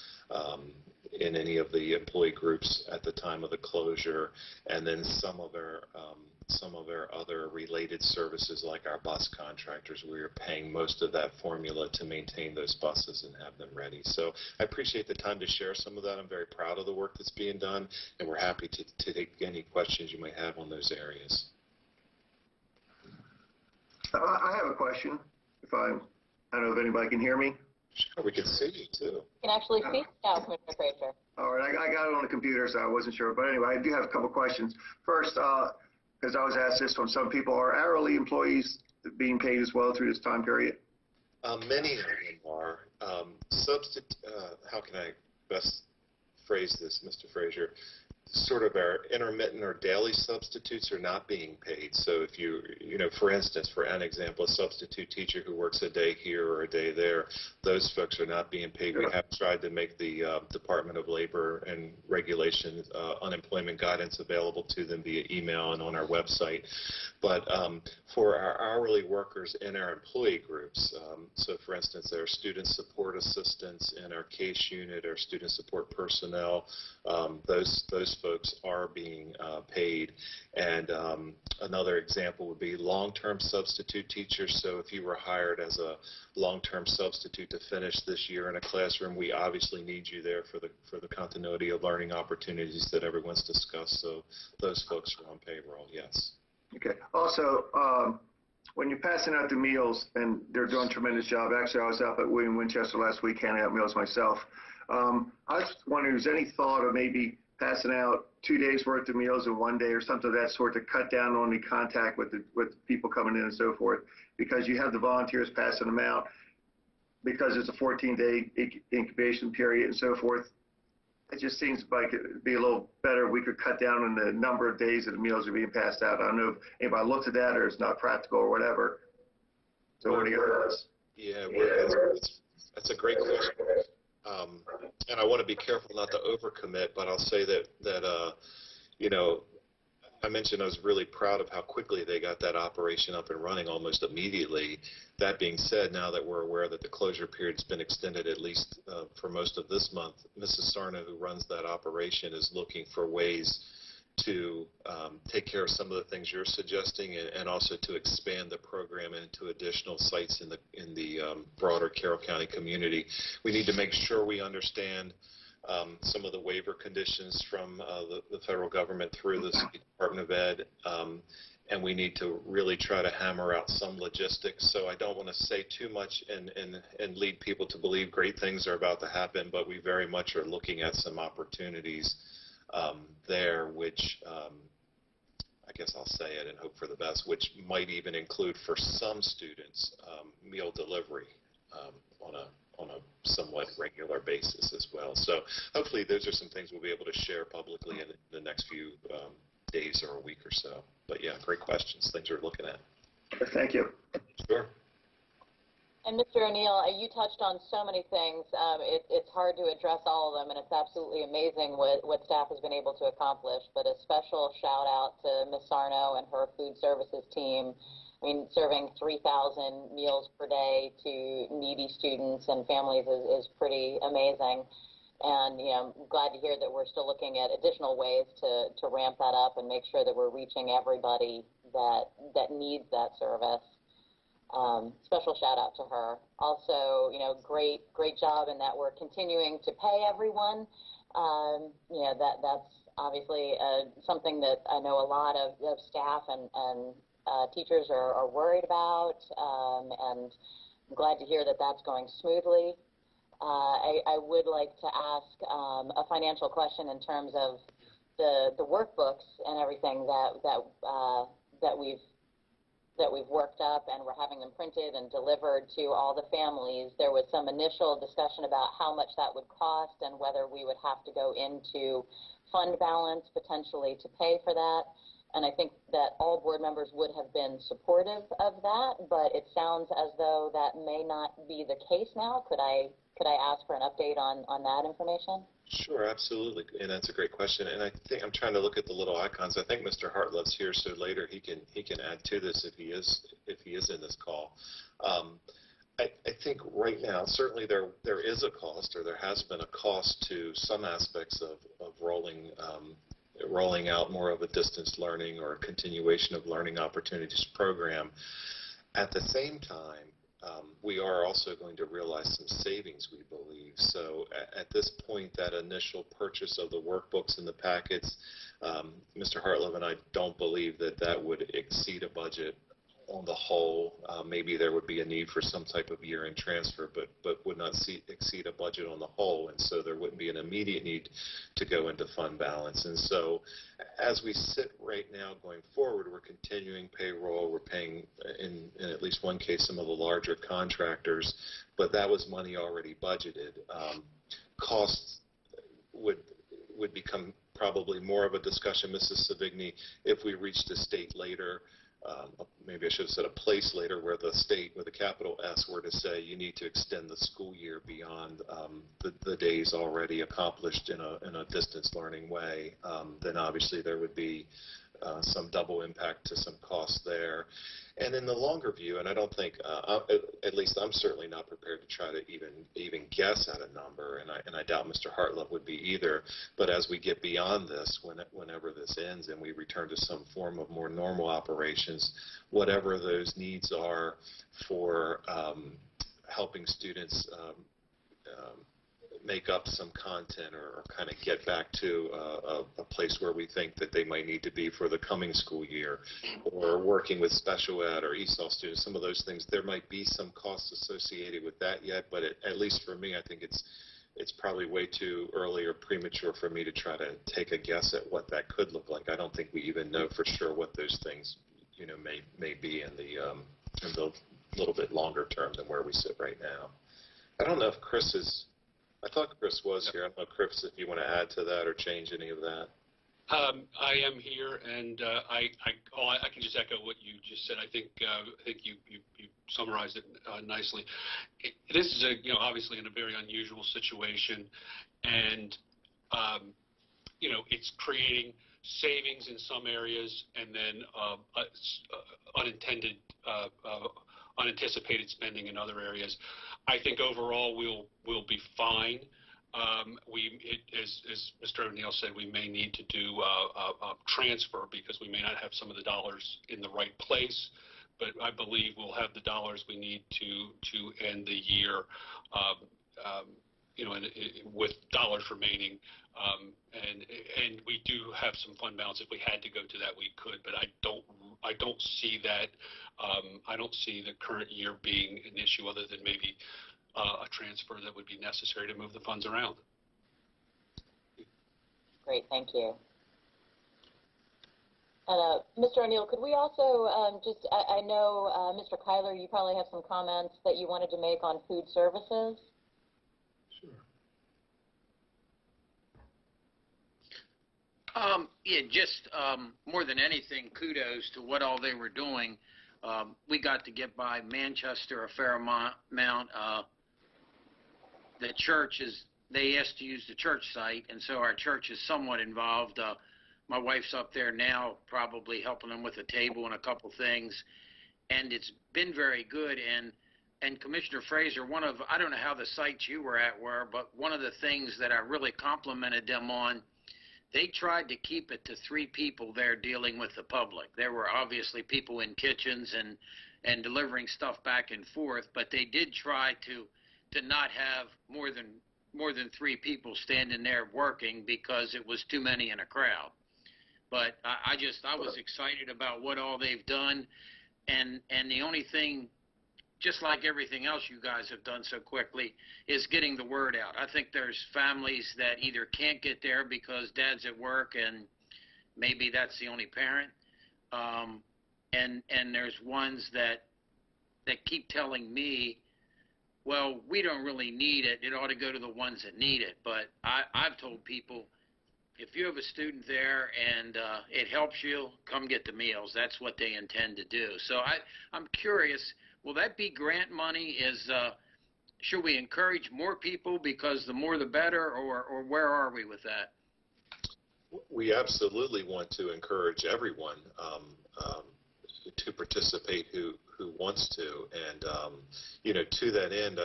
in any of the employee groups at the time of the closure, and then some of our other related services like our bus contractors. We are paying most of that formula to maintain those buses and have them ready. So I appreciate the time to share some of that. I'm very proud of the work that's being done, and we're happy to take any questions you may have on those areas. I have a question. I don't know if anybody can hear me. Sure, we can see you too. You can actually speak now, Commissioner Frazier. All right, I got it on the computer, so I wasn't sure. But anyway, I do have a couple questions. First, because I was asked this from some people, are hourly employees being paid as well through this time period? Many of them are. How can I best phrase this, Mr. Frazier? Sort of our intermittent or daily substitutes are not being paid. So if you for instance, for an example, a substitute teacher who works a day here or a day there, those folks are not being paid. We have tried to make the Department of Labor and Regulations unemployment guidance available to them via email and on our website. But for our hourly workers in our employee groups, so for instance, our student support assistants in our case unit, our student support personnel, those folks are being paid. And another example would be long-term substitute teachers. So if you were hired as a long-term substitute to finish this year in a classroom, we obviously need you there for the continuity of learning opportunities that everyone's discussed. So those folks are on payroll, yes. Okay. Also, when you're passing out the meals, and they're doing a tremendous job. Actually, I was up at William Winchester last week handing out meals myself. I was wondering, is there any thought of maybe passing out 2 days worth of meals in 1 day or something of that sort to cut down on the contact with people coming in and so forth, because you have the volunteers passing them out because it's a 14-day incubation period and so forth. It just seems like it would be a little better if we could cut down on the number of days that the meals are being passed out. I don't know if anybody looked at that or it's not practical or whatever. So what do you guys? Yeah, that's a great question. And I want to be careful not to overcommit, but I'll say that I mentioned I was really proud of how quickly they got that operation up and running almost immediately. That being said, now that we're aware that the closure period's been extended at least for most of this month, Mrs. Sarna, who runs that operation, is looking for ways to take care of some of the things you're suggesting, and also to expand the program into additional sites in the broader Carroll County community. We need to make sure we understand some of the waiver conditions from the federal government through the Department of Ed, and we need to really try to hammer out some logistics. So I don't want to say too much and lead people to believe great things are about to happen, but we very much are looking at some opportunities there, which I guess I'll say it and hope for the best, which might even include for some students meal delivery on a somewhat regular basis as well. So hopefully those are some things we'll be able to share publicly in the next few days or a week or so. But yeah, great questions. Things we're looking at. Thank you. Sure. And Mr. O'Neill, you touched on so many things. It's hard to address all of them, and it's absolutely amazing what staff has been able to accomplish. But a special shout out to Ms. Sarno and her food services team. I mean, serving 3,000 meals per day to needy students and families is pretty amazing. And, I'm glad to hear that we're still looking at additional ways to ramp that up and make sure that we're reaching everybody that needs that service. Special shout out to her. Also, great job in that we're continuing to pay everyone. That's obviously something that I know a lot of staff and teachers are worried about, and I'm glad to hear that that's going smoothly. I would like to ask a financial question in terms of the workbooks and everything that we've worked up, and we're having them printed and delivered to all the families. There was some initial discussion about how much that would cost and whether we would have to go into fund balance potentially to pay for that. And I think that all board members would have been supportive of that, but it sounds as though that may not be the case now. Could I ask for an update on that information? Sure, absolutely, and that's a great question. And I think I'm trying to look at the little icons. I think Mr. Hartlove's here, so later he can add to this if he is in this call. I think right now certainly there is a cost, or there has been a cost to some aspects of rolling out more of a distance learning or a continuation of learning opportunities program. At the same time, we are also going to realize some savings, we believe. So at this point, that initial purchase of the workbooks and the packets, Mr. Hartlove and I don't believe that would exceed a budget on the whole. Maybe there would be a need for some type of year-end transfer, but would not exceed a budget on the whole, and so there wouldn't be an immediate need to go into fund balance. And so as we sit right now going forward, we're continuing payroll. We're paying, in at least one case, some of the larger contractors, but that was money already budgeted. Costs would become probably more of a discussion, Mrs. Savigny, if we reached a state later. Maybe I should have said a place later where the state, with a capital S, were to say you need to extend the school year beyond the days already accomplished in a distance learning way. Then obviously there would be some double impact to some costs there. And in the longer view, and I don't think, at least I'm certainly not prepared to try to even guess at a number, and I doubt Mr. Hartlove would be either, but as we get beyond this, whenever this ends and we return to some form of more normal operations, whatever those needs are for helping students make up some content or kind of get back to a place where we think that they might need to be for the coming school year, or working with special ed or ESOL students, some of those things, there might be some costs associated with that yet, but at least for me, I think it's probably way too early or premature for me to try to take a guess at what that could look like. I don't think we even know for sure what those things, may be in the little bit longer term than where we sit right now. I don't know if Chris is. I thought Chris was here. I don't know, Chris, if you want to add to that or change any of that. I am here, and I can just echo what you just said. I think you summarized it nicely. This is obviously in a very unusual situation, and it's creating savings in some areas, and then unanticipated spending in other areas. I think overall we'll be fine. As Mr. O'Neill said, we may need to do a transfer because we may not have some of the dollars in the right place, but I believe we'll have the dollars we need to end the year, with dollars remaining. And we do have some fund balance. If we had to go to that, we could, but I don't see that. I don't see the current year being an issue, other than maybe a transfer that would be necessary to move the funds around. Great, thank you. And Mr. O'Neill, could we also I know, Mr. Kyler, you probably have some comments that you wanted to make on food services. Just more than anything, kudos to what all they were doing We got to get by Manchester a fair amount. The church they asked to use the church site, and so our church is somewhat involved. My wife's up there now, probably helping them with a table and a couple things, and it's been very good. And Commissioner Fraser, I don't know how the sites you were at were, but one of the things that I really complimented them on, they tried to keep it to 3 people there dealing with the public. There were obviously people in kitchens and delivering stuff back and forth, but they did try to not have more than 3 people standing there working because it was too many in a crowd. But I was excited about what all they've done, and the only thing, just like everything else you guys have done so quickly, is getting the word out. I think there's families that either can't get there because dad's at work and maybe that's the only parent, and there's ones that keep telling me, well, we don't really need it. It ought to go to the ones that need it. But I've told people, if you have a student there and it helps you, come get the meals. That's what they intend to do. So I'm curious, will that be grant money? Should we encourage more people because the more the better, or where are we with that? We absolutely want to encourage everyone to participate who wants to, and to that end,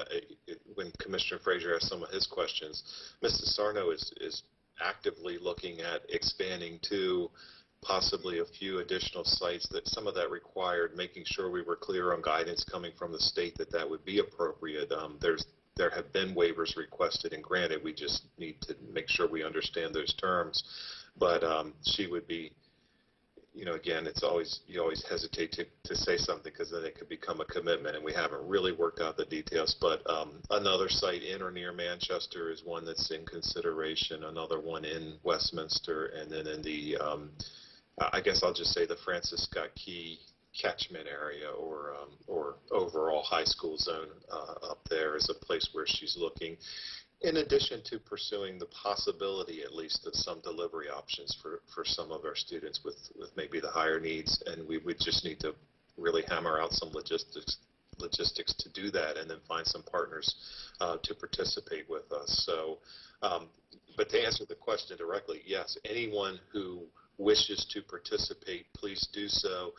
when Commissioner Fraser asked some of his questions, Mrs. Sarno is actively looking at expanding to possibly a few additional sites. That some of that required making sure we were clear on guidance coming from the state that would be appropriate. There have been waivers requested and granted. We just need to make sure we understand those terms. But she would be, again, you always hesitate to say something because then it could become a commitment, and we haven't really worked out the details. But another site in or near Manchester is one that's in consideration, another one in Westminster, and then in the, I guess I'll just say the Francis Scott Key catchment area or overall high school zone up there is a place where she's looking, in addition to pursuing the possibility at least of some delivery options for some of our students with maybe the higher needs, and we would just need to really hammer out some logistics to do that, and then find some partners to participate with us. So, but to answer the question directly, yes, anyone who wishes to participate, please do so.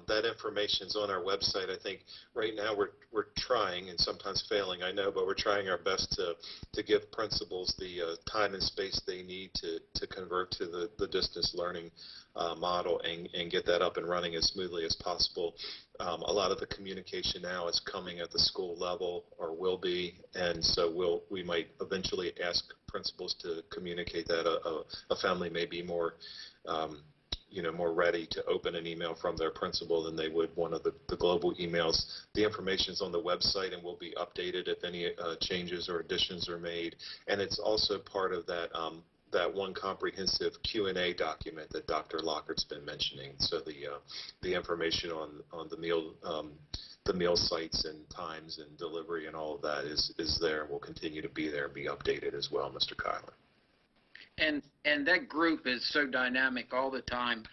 That information's on our website. I think right now we're trying, and sometimes failing, I know, but we're trying our best to give principals the time and space they need to convert to the distance learning model and get that up and running as smoothly as possible. A lot of the communication now is coming at the school level, or will be, and so we might eventually ask principals to communicate that a family may be more more ready to open an email from their principal than they would one of the global emails. The information's on the website and will be updated if any changes or additions are made. And it's also part of that one comprehensive Q&A document that Dr. Lockhart's been mentioning. So the information on the meal sites and times and delivery and all of that is there and will continue to be there and be updated as well, Mr. Kyler. And that group is so dynamic all the time.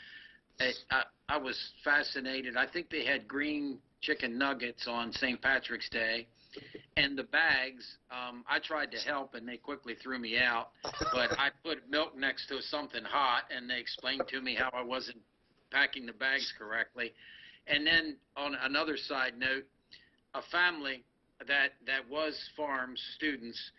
I was fascinated. I think they had green chicken nuggets on St. Patrick's Day. And the bags, I tried to help, and they quickly threw me out. But I put milk next to something hot, and they explained to me how I wasn't packing the bags correctly. And then on another side note, a family that was farm students,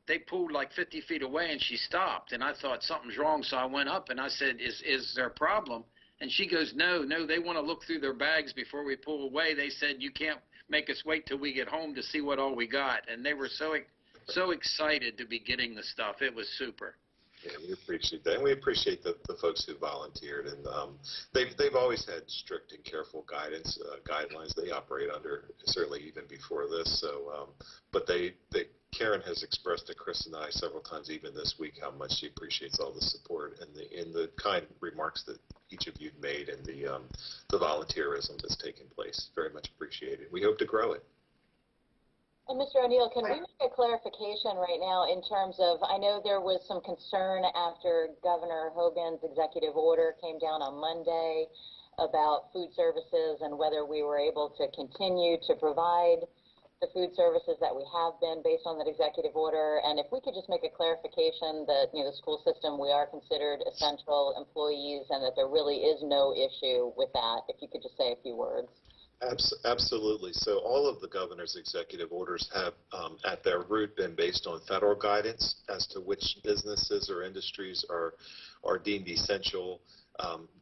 they pulled like 50 feet away, and she stopped. And I thought something's wrong, so I went up, and I said, is there a problem? And she goes, no, they want to look through their bags before we pull away. They said, you can't make us wait till we get home to see what all we got. And they were so excited to be getting the stuff. It was super. Yeah, we appreciate that, and we appreciate the folks who volunteered. And they've always had strict and careful guidelines they operate under, certainly even before this. So, but Karen has expressed to Chris and I several times, even this week, how much she appreciates all the support and the kind remarks that each of you made, and the volunteerism that's taken place. Very much appreciated. We hope to grow it. And Mr. O'Neill, can we make a clarification right now in terms of, I know there was some concern after Governor Hogan's executive order came down on Monday about food services and whether we were able to continue to provide the food services that we have been based on that executive order, and if we could just make a clarification that, the school system, we are considered essential employees and that there really is no issue with that, if you could just say a few words. Absolutely. So all of the governor's executive orders have, at their root, been based on federal guidance as to which businesses or industries are deemed essential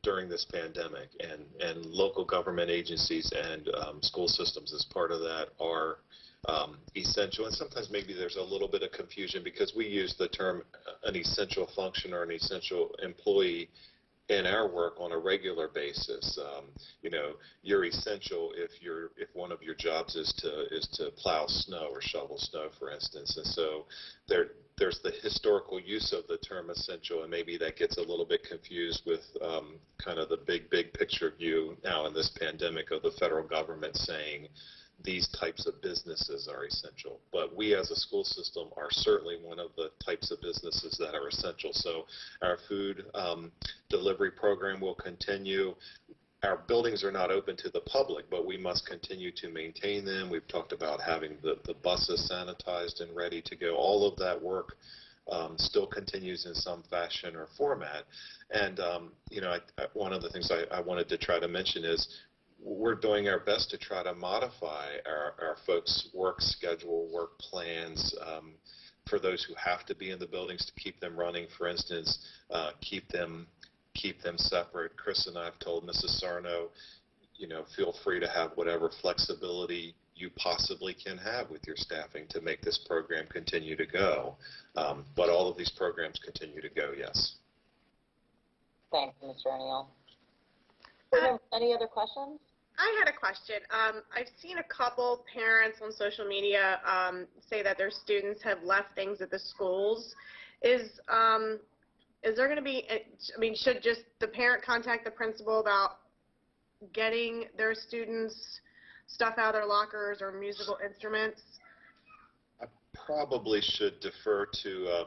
during this pandemic, and local government agencies and school systems as part of that are essential. And sometimes maybe there's a little bit of confusion because we use the term an essential function or an essential employee in our work on a regular basis. You're essential if one of your jobs is to plow snow or shovel snow, for instance. And so there's the historical use of the term essential, and maybe that gets a little bit confused with kind of the big picture view now in this pandemic of the federal government saying these types of businesses are essential. But we as a school system are certainly one of the types of businesses that are essential. So our food delivery program will continue. Our buildings are not open to the public, but we must continue to maintain them. We've talked about having the buses sanitized and ready to go. All of that work still continues in some fashion or format. And, one of the things I wanted to try to mention is we're doing our best to try to modify our folks' work schedule, work plans for those who have to be in the buildings to keep them running. For instance, keep them separate. Chris and I have told Mrs. Sarno, feel free to have whatever flexibility you possibly can have with your staffing to make this program continue to go. But all of these programs continue to go, yes. Thanks, Mr. O'Neill. Any other questions? I had a question. I've seen a couple parents on social media say that their students have left things at the schools. Is there going to be, should just the parent contact the principal about getting their students stuff out of their lockers or musical instruments? I probably should defer to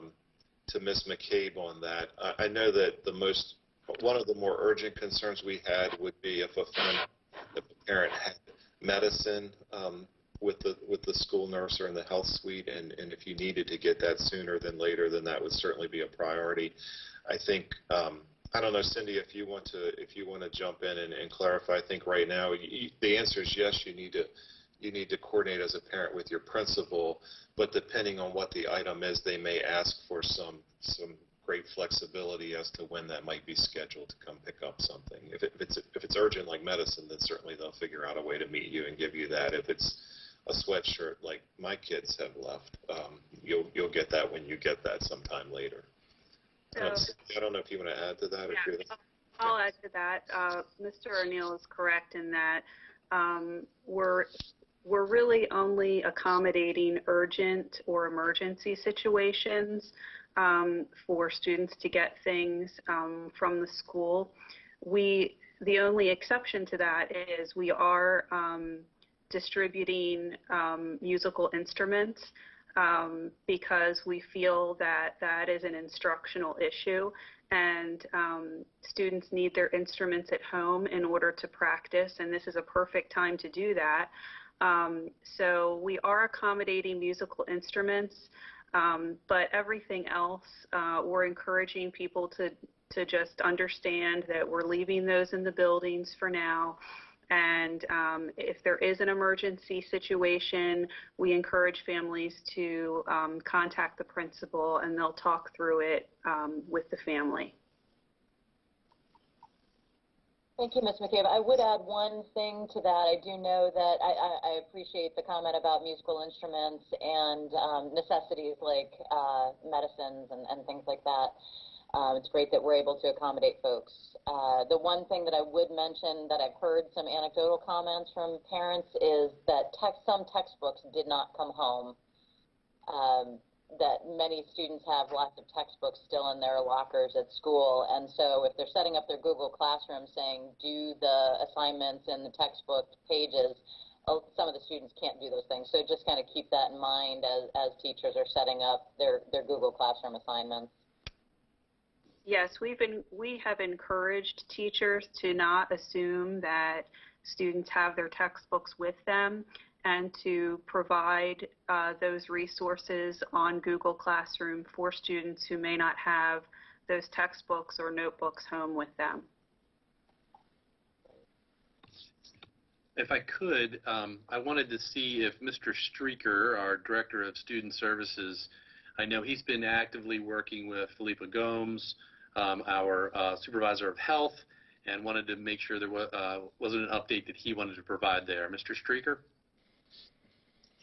Ms. McCabe on that. I know that one of the more urgent concerns we had would be if a parent had medicine with the school nurse or in the health suite, and if you needed to get that sooner than later, then that would certainly be a priority. I think I don't know, Cindy, if you want to jump in and clarify. I think right now the answer is yes. You need to coordinate as a parent with your principal, but depending on what the item is, they may ask for some great flexibility as to when that might be scheduled to come pick up something. If it's urgent like medicine, then certainly they'll figure out a way to meet you and give you that. If it's a sweatshirt like my kids have left, you'll get that when you get that sometime later. I don't know if you want to add to that. Yeah, I'll add to that. Mr. O'Neill is correct in that we're really only accommodating urgent or emergency situations for students to get things from the school. The only exception to that is we are distributing musical instruments because we feel that that is an instructional issue, and students need their instruments at home in order to practice, and this is a perfect time to do that. So we are accommodating musical instruments, but everything else, we're encouraging people to just understand that we're leaving those in the buildings for now. And if there is an emergency situation, we encourage families to contact the principal, and they'll talk through it with the family. Thank you, Ms. McCabe. I would add one thing to that. I do know that I appreciate the comment about musical instruments and necessities like medicines and things like that. It's great that we're able to accommodate folks. The one thing that I would mention that I've heard some anecdotal comments from parents is that some textbooks did not come home, that many students have lots of textbooks still in their lockers at school. And so if they're setting up their Google Classroom saying, do the assignments in the textbook pages, some of the students can't do those things. So just kind of keep that in mind as teachers are setting up their Google Classroom assignments. Yes, we have encouraged teachers to not assume that students have their textbooks with them and to provide those resources on Google Classroom for students who may not have those textbooks or notebooks home with them. If I could, I wanted to see if Mr. Streaker, our Director of Student Services, I know he's been actively working with Philippa Gomes, our Supervisor of Health, and wanted to make sure there wasn't an update that he wanted to provide there. Mr. Streaker?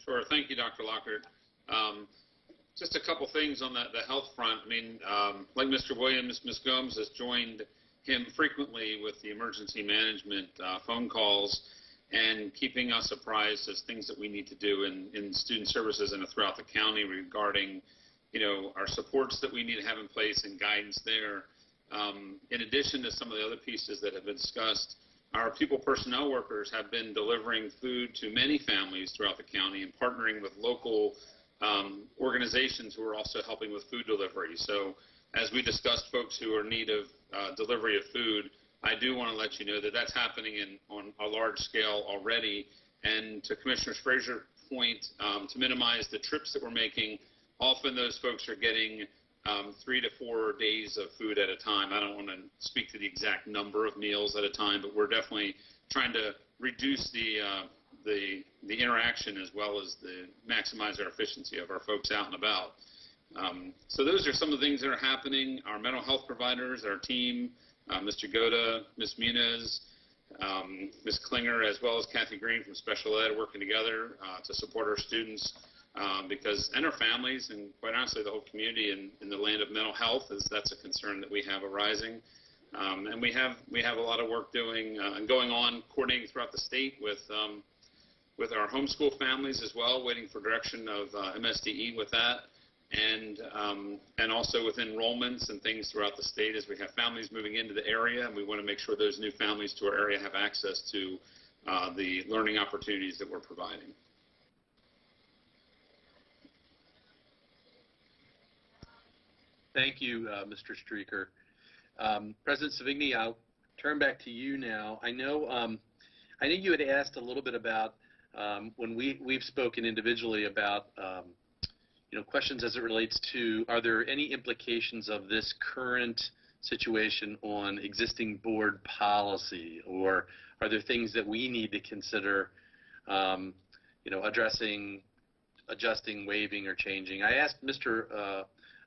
Sure. Thank you, Dr. Lockhart. Just a couple things on the health front. I mean, like Mr. Williams, Ms. Gomes has joined him frequently with the emergency management phone calls and keeping us apprised as things that we need to do in student services and throughout the county regarding, our supports that we need to have in place and guidance there. In addition to some of the other pieces that have been discussed, our pupil personnel workers have been delivering food to many families throughout the county and partnering with local organizations who are also helping with food delivery. So as we discussed folks who are in need of delivery of food, I do want to let you know that that's happening on a large scale already. And to Commissioner Frazier's point, to minimize the trips that we're making, often those folks are getting 3 to 4 days of food at a time. I don't want to speak to the exact number of meals at a time, but we're definitely trying to reduce the interaction as well as maximize our efficiency of our folks out and about. So those are some of the things that are happening. Our mental health providers, our team, Mr. Goda, Ms. Muniz, Ms. Klinger, as well as Kathy Green from Special Ed, working together to support our students and our families, and quite honestly the whole community in the land of mental health, that's a concern that we have arising. And we have a lot of work doing and going on, coordinating throughout the state with our homeschool families as well, waiting for direction of MSDE with that. And also with enrollments and things throughout the state as we have families moving into the area, and we want to make sure those new families to our area have access to the learning opportunities that we're providing. Thank you, Mr. Streaker. President Savigny, I'll turn back to you now. I know you had asked a little bit about when we've spoken individually about questions as it relates to, are there any implications of this current situation on existing board policy, or are there things that we need to consider, addressing, adjusting, waiving, or changing? I asked Mr.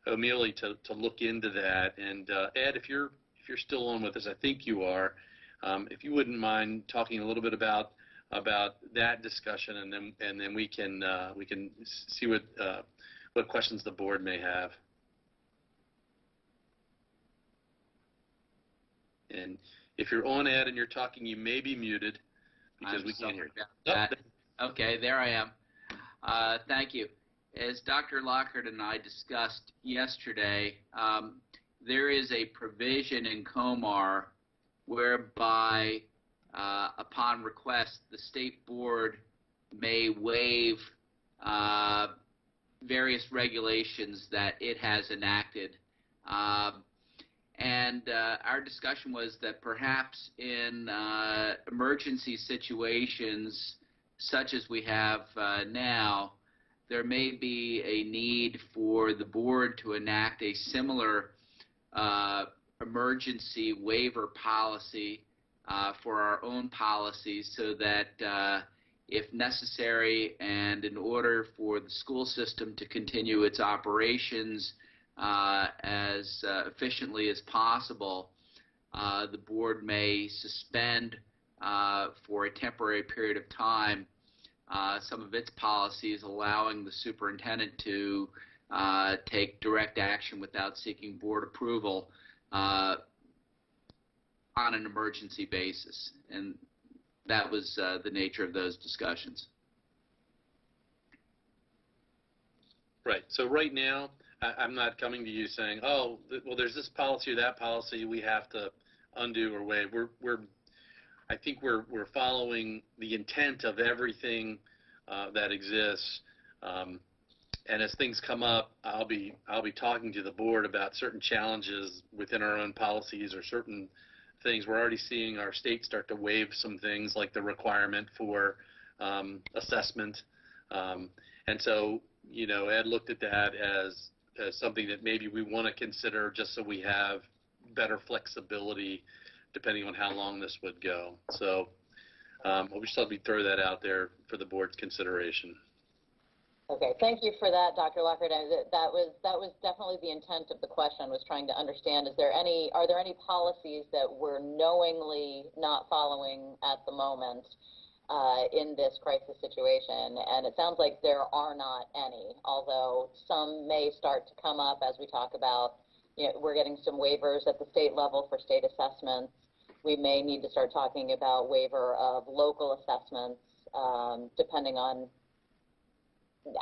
O'Mealy to look into that, and Ed, if you're still on with us, I think you are. If you wouldn't mind talking a little bit about that discussion, and then we can see what questions the board may have. And if you're on, Ed, and you're talking, you may be muted because we can't hear you. Okay, there I am. Thank you. As Dr. Lockhart and I discussed yesterday, there is a provision in COMAR whereby, upon request, the state board may waive various regulations that it has enacted. And our discussion was that perhaps in emergency situations such as we have now, there may be a need for the board to enact a similar emergency waiver policy for our own policies, so that if necessary and in order for the school system to continue its operations as efficiently as possible, the board may suspend for a temporary period of time some of its policies, allowing the superintendent to take direct action without seeking board approval on an emergency basis. And that was the nature of those discussions. Right. So right now, I'm not coming to you saying, oh, well, there's this policy or that policy we have to undo or waive. I think we're following the intent of everything that exists. And as things come up, I'll be talking to the board about certain challenges within our own policies or certain things. We're already seeing our state start to waive some things like the requirement for assessment. And so, Ed looked at that as something that maybe we want to consider just so we have better flexibility depending on how long this would go. So we just thought we'd throw that out there for the board's consideration. Okay, thank you for that, Dr. Lockhart. That was definitely the intent of the question, was trying to understand, are there any policies that we're knowingly not following at the moment in this crisis situation? And it sounds like there are not any, although some may start to come up as we talk about, we're getting some waivers at the state level for state assessments. We may need to start talking about waiver of local assessments, depending on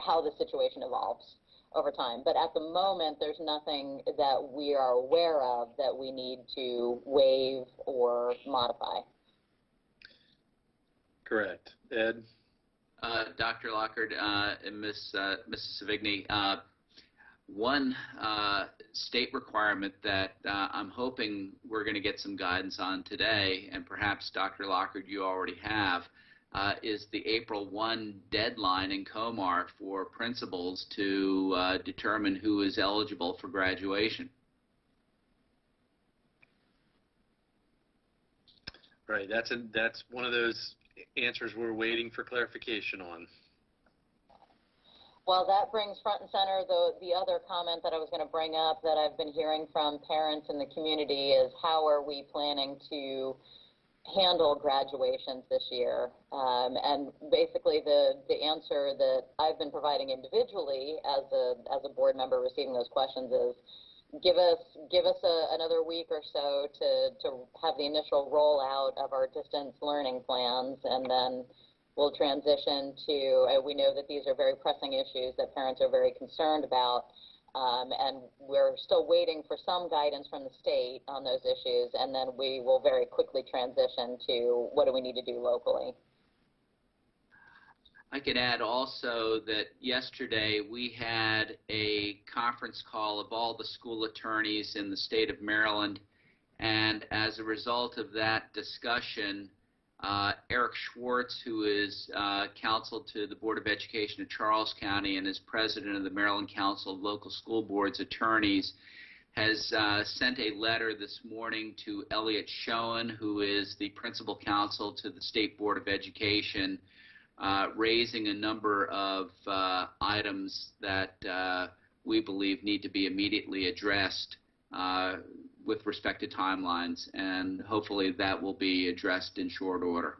how the situation evolves over time. But at the moment, there's nothing that we are aware of that we need to waive or modify. Correct. Ed? Dr. Lockhart and Mrs. Savigny, one state requirement that I'm hoping we're going to get some guidance on today, and perhaps, Dr. Lockhart, you already have, is the April 1 deadline in COMAR for principals to determine who is eligible for graduation. Right. That's one of those answers we're waiting for clarification on. Well, that brings front and center the other comment that I was going to bring up that I've been hearing from parents in the community is, how are we planning to handle graduations this year? And basically the answer that I've been providing individually as a board member receiving those questions is, give us another week or so to have the initial rollout of our distance learning plans, and then we'll transition to, we know that these are very pressing issues that parents are very concerned about, and we're still waiting for some guidance from the state on those issues, and then we will very quickly transition to what do we need to do locally. I could add also that yesterday we had a conference call of all the school attorneys in the state of Maryland, and as a result of that discussion, Eric Schwartz, who is counsel to the Board of Education of Charles County and is president of the Maryland Council of Local School Boards Attorneys, has sent a letter this morning to Elliot Schoen, who is the principal counsel to the State Board of Education, raising a number of items that we believe need to be immediately addressed with respect to timelines, and hopefully that will be addressed in short order.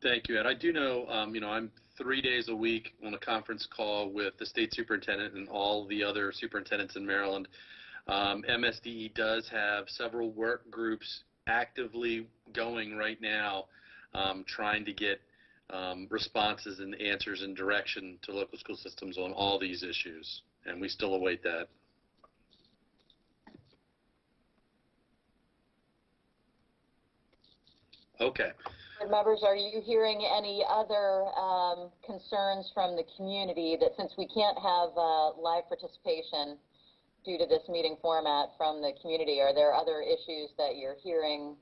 Thank you, Ed. I do know, I'm 3 days a week on a conference call with the state superintendent and all the other superintendents in Maryland. MSDE does have several work groups actively going right now, trying to get responses and answers and direction to local school systems on all these issues, and we still await that. Okay. Members, are you hearing any other concerns from the community that, since we can't have live participation due to this meeting format from the community, are there other issues that you're hearing?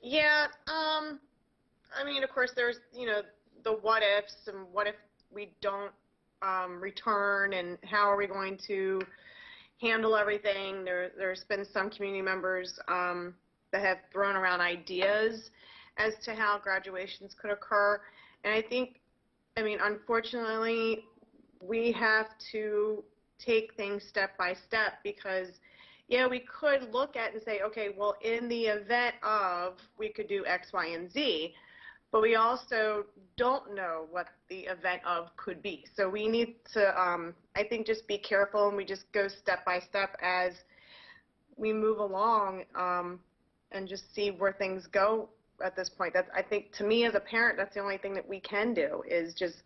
Yeah, I mean, of course, there's, the what ifs, and what if we don't return, and how are we going to handle everything? There's been some community members that have thrown around ideas as to how graduations could occur. And I think, unfortunately, we have to take things step by step, because, yeah, we could look at and say, okay, well, in the event of, we could do X, Y, and Z, but we also don't know what the event of could be. So we need to, I think, just be careful, and we just go step by step as we move along, and just see where things go at this point. I think, to me as a parent, that's the only thing that we can do, is just,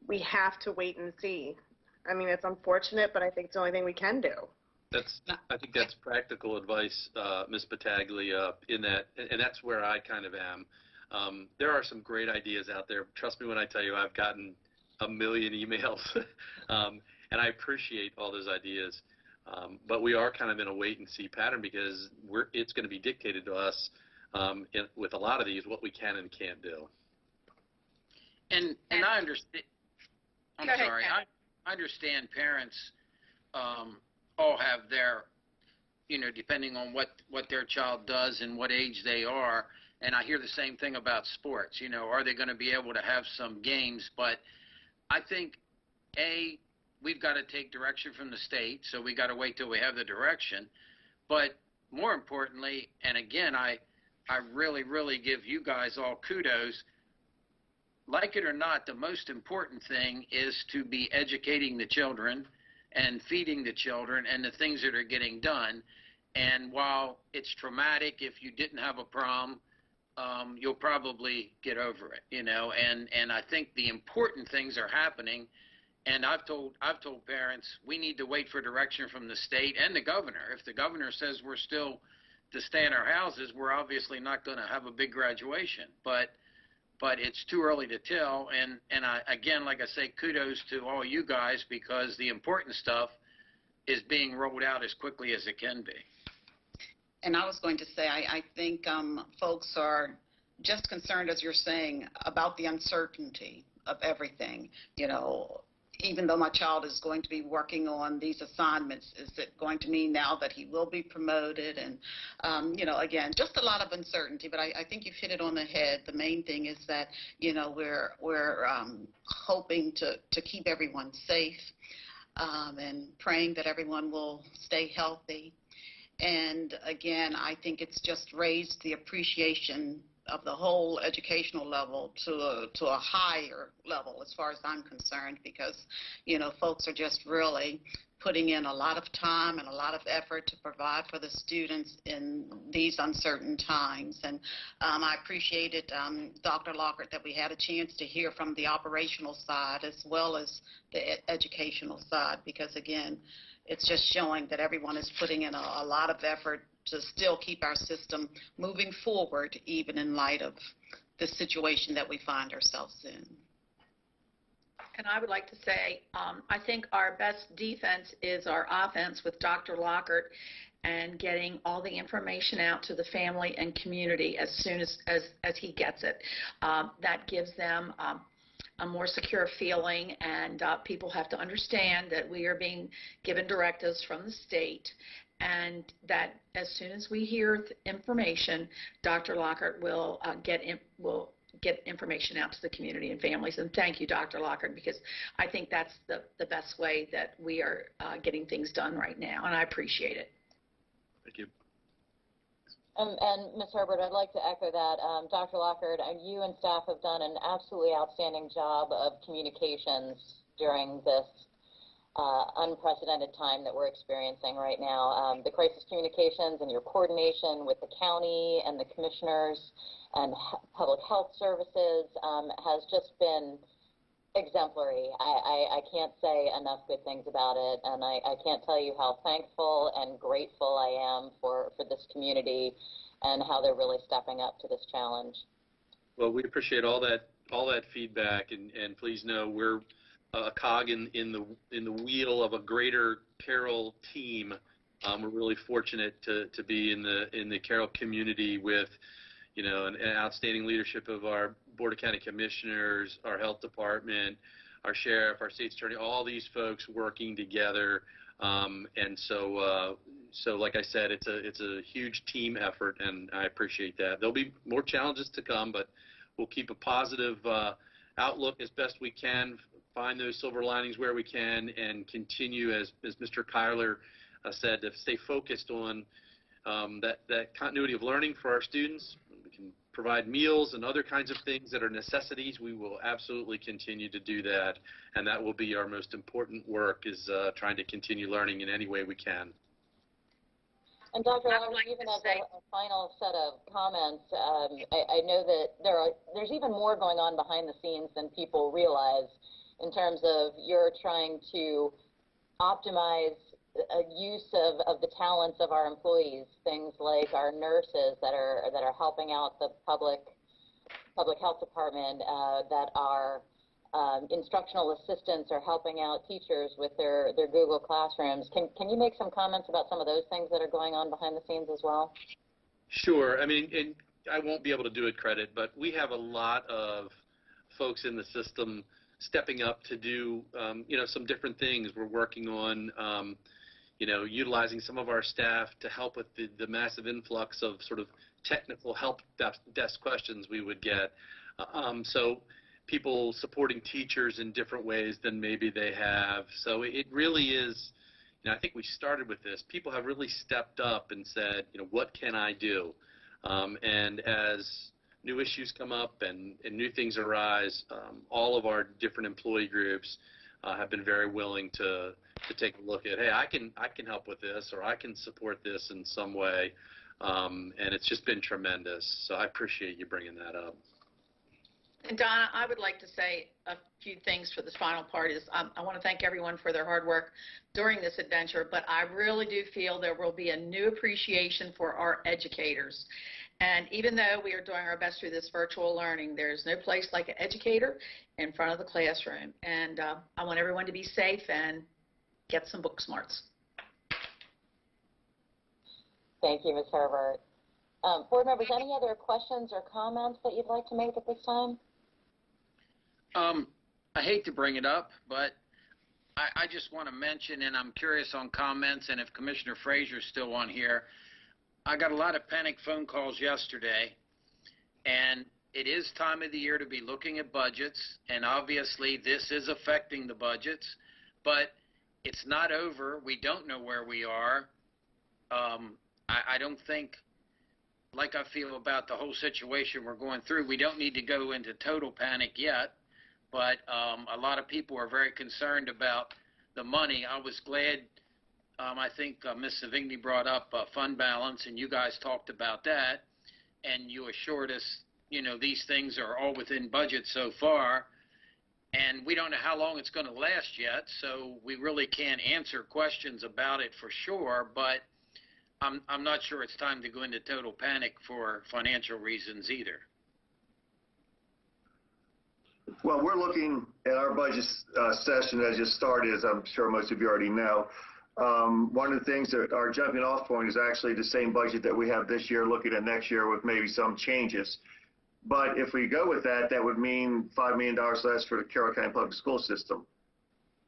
we have to wait and see. I mean, it's unfortunate, but I think it's the only thing we can do. I think that's practical advice, Ms. Battaglia, in that, and that's where I kind of am. There are some great ideas out there. Trust me when I tell you I've gotten a million emails, and I appreciate all those ideas. But we are kind of in a wait-and-see pattern because it's going to be dictated to us with a lot of these what we can and can't do. And I understand. I'm Go ahead, sorry. Kevin. I understand parents all have their, depending on what their child does and what age they are. And I hear the same thing about sports. Are they going to be able to have some games? But I think, we've got to take direction from the state, so we got to wait till we have the direction. But more importantly, and again, I really, really give you guys all kudos. Like it or not, the most important thing is to be educating the children and feeding the children and the things that are getting done. And while it's traumatic if you didn't have a prom, you'll probably get over it, and I think the important things are happening. And I've told parents we need to wait for direction from the state and the governor. If the governor says we're still to stay in our houses, we're obviously not going to have a big graduation. But it's too early to tell. And I, again, like I say, kudos to all you guys because the important stuff is being rolled out as quickly as it can be. And I was going to say, I think folks are just concerned, as you're saying, about the uncertainty of everything. Even though my child is going to be working on these assignments, is it going to mean now that he will be promoted? And, again, just a lot of uncertainty. But I think you've hit it on the head. The main thing is that, we're hoping to keep everyone safe and praying that everyone will stay healthy. And, again, I think it's just raised the appreciation of the whole educational level to a higher level as far as I'm concerned because, folks are just really putting in a lot of time and a lot of effort to provide for the students in these uncertain times. And I appreciated, Dr. Lockhart, that we had a chance to hear from the operational side as well as the educational side because, again, it's just showing that everyone is putting in a lot of effort to still keep our system moving forward, even in light of the situation that we find ourselves in. And I would like to say, I think our best defense is our offense with Dr. Lockhart and getting all the information out to the family and community as soon as he gets it. That gives them a more secure feeling, and people have to understand that we are being given directives from the state, and that as soon as we hear information, Dr. Lockhart will get information out to the community and families. And thank you, Dr. Lockhart, because I think that's the best way that we are getting things done right now, and I appreciate it. Thank you. And Ms. Herbert, I'd like to echo that. Dr. Lockhart, you and staff have done an absolutely outstanding job of communications during this unprecedented time that we're experiencing right now. The crisis communications and your coordination with the county and the commissioners and public health services has just been exemplary. I can't say enough good things about it, and I can't tell you how thankful and grateful I am for this community and how they're really stepping up to this challenge. Well, we appreciate all that feedback, and please know we're a cog in the wheel of a greater Carroll team. We're really fortunate to be in the Carroll community with an outstanding leadership of our Board of County Commissioners, our health department, our sheriff, our state's attorney, all these folks working together. And so like I said, it's a huge team effort, and I appreciate that. There'll be more challenges to come, but we'll keep a positive outlook as best we can, find those silver linings where we can, and continue, as Mr. Kyler said, to stay focused on that continuity of learning for our students. We can provide meals and other kinds of things that are necessities. We will absolutely continue to do that, and that will be our most important work, is trying to continue learning in any way we can. And Dr. Lockhart, even as a final set of comments, I know that there's even more going on behind the scenes than people realize in terms of you're trying to optimize use of the talents of our employees, things like our nurses that are helping out the public public health department that our instructional assistants are helping out teachers with their Google Classrooms. Can you make some comments about some of those things that are going on behind the scenes as well? Sure. I mean, and I won't be able to do it credit, but we have a lot of folks in the system stepping up to do, some different things. We're working on, utilizing some of our staff to help with the massive influx of sort of technical help desk questions we would get. So people supporting teachers in different ways than maybe they have. So it really is, I think we started with this. People have really stepped up and said, what can I do? And as new issues come up and new things arise, all of our different employee groups have been very willing to take a look at, hey, I can help with this, or I can support this in some way, and it's just been tremendous. So I appreciate you bringing that up. And Donna, I would like to say a few things for this final part. I want to thank everyone for their hard work during this adventure, but I really do feel there will be a new appreciation for our educators. And even though we are doing our best through this virtual learning, there's no place like an educator in front of the classroom. And I want everyone to be safe and get some book smarts. Thank you, Ms. Herbert. Board members, any other questions or comments that you'd like to make at this time? I hate to bring it up, but I just want to mention, and I'm curious on comments, and if Commissioner Frazier's still on here, I got a lot of panic phone calls yesterday, and it is time of the year to be looking at budgets, and obviously this is affecting the budgets, but it's not over. We don't know where we are. I don't think, like I feel about the whole situation we're going through, we don't need to go into total panic yet, but a lot of people are very concerned about the money. I was glad, I think Ms. Savigny brought up fund balance, and you guys talked about that, and you assured us, these things are all within budget so far, and we don't know how long it's going to last yet, so we really can't answer questions about it for sure, but I'm not sure it's time to go into total panic for financial reasons either. Well, we're looking at our budget session that just started, as I'm sure most of you already know. One of the things that our jumping off point is actually the same budget that we have this year, looking at next year with maybe some changes. But if we go with that, that would mean $5 million less for the Carroll County Public School System.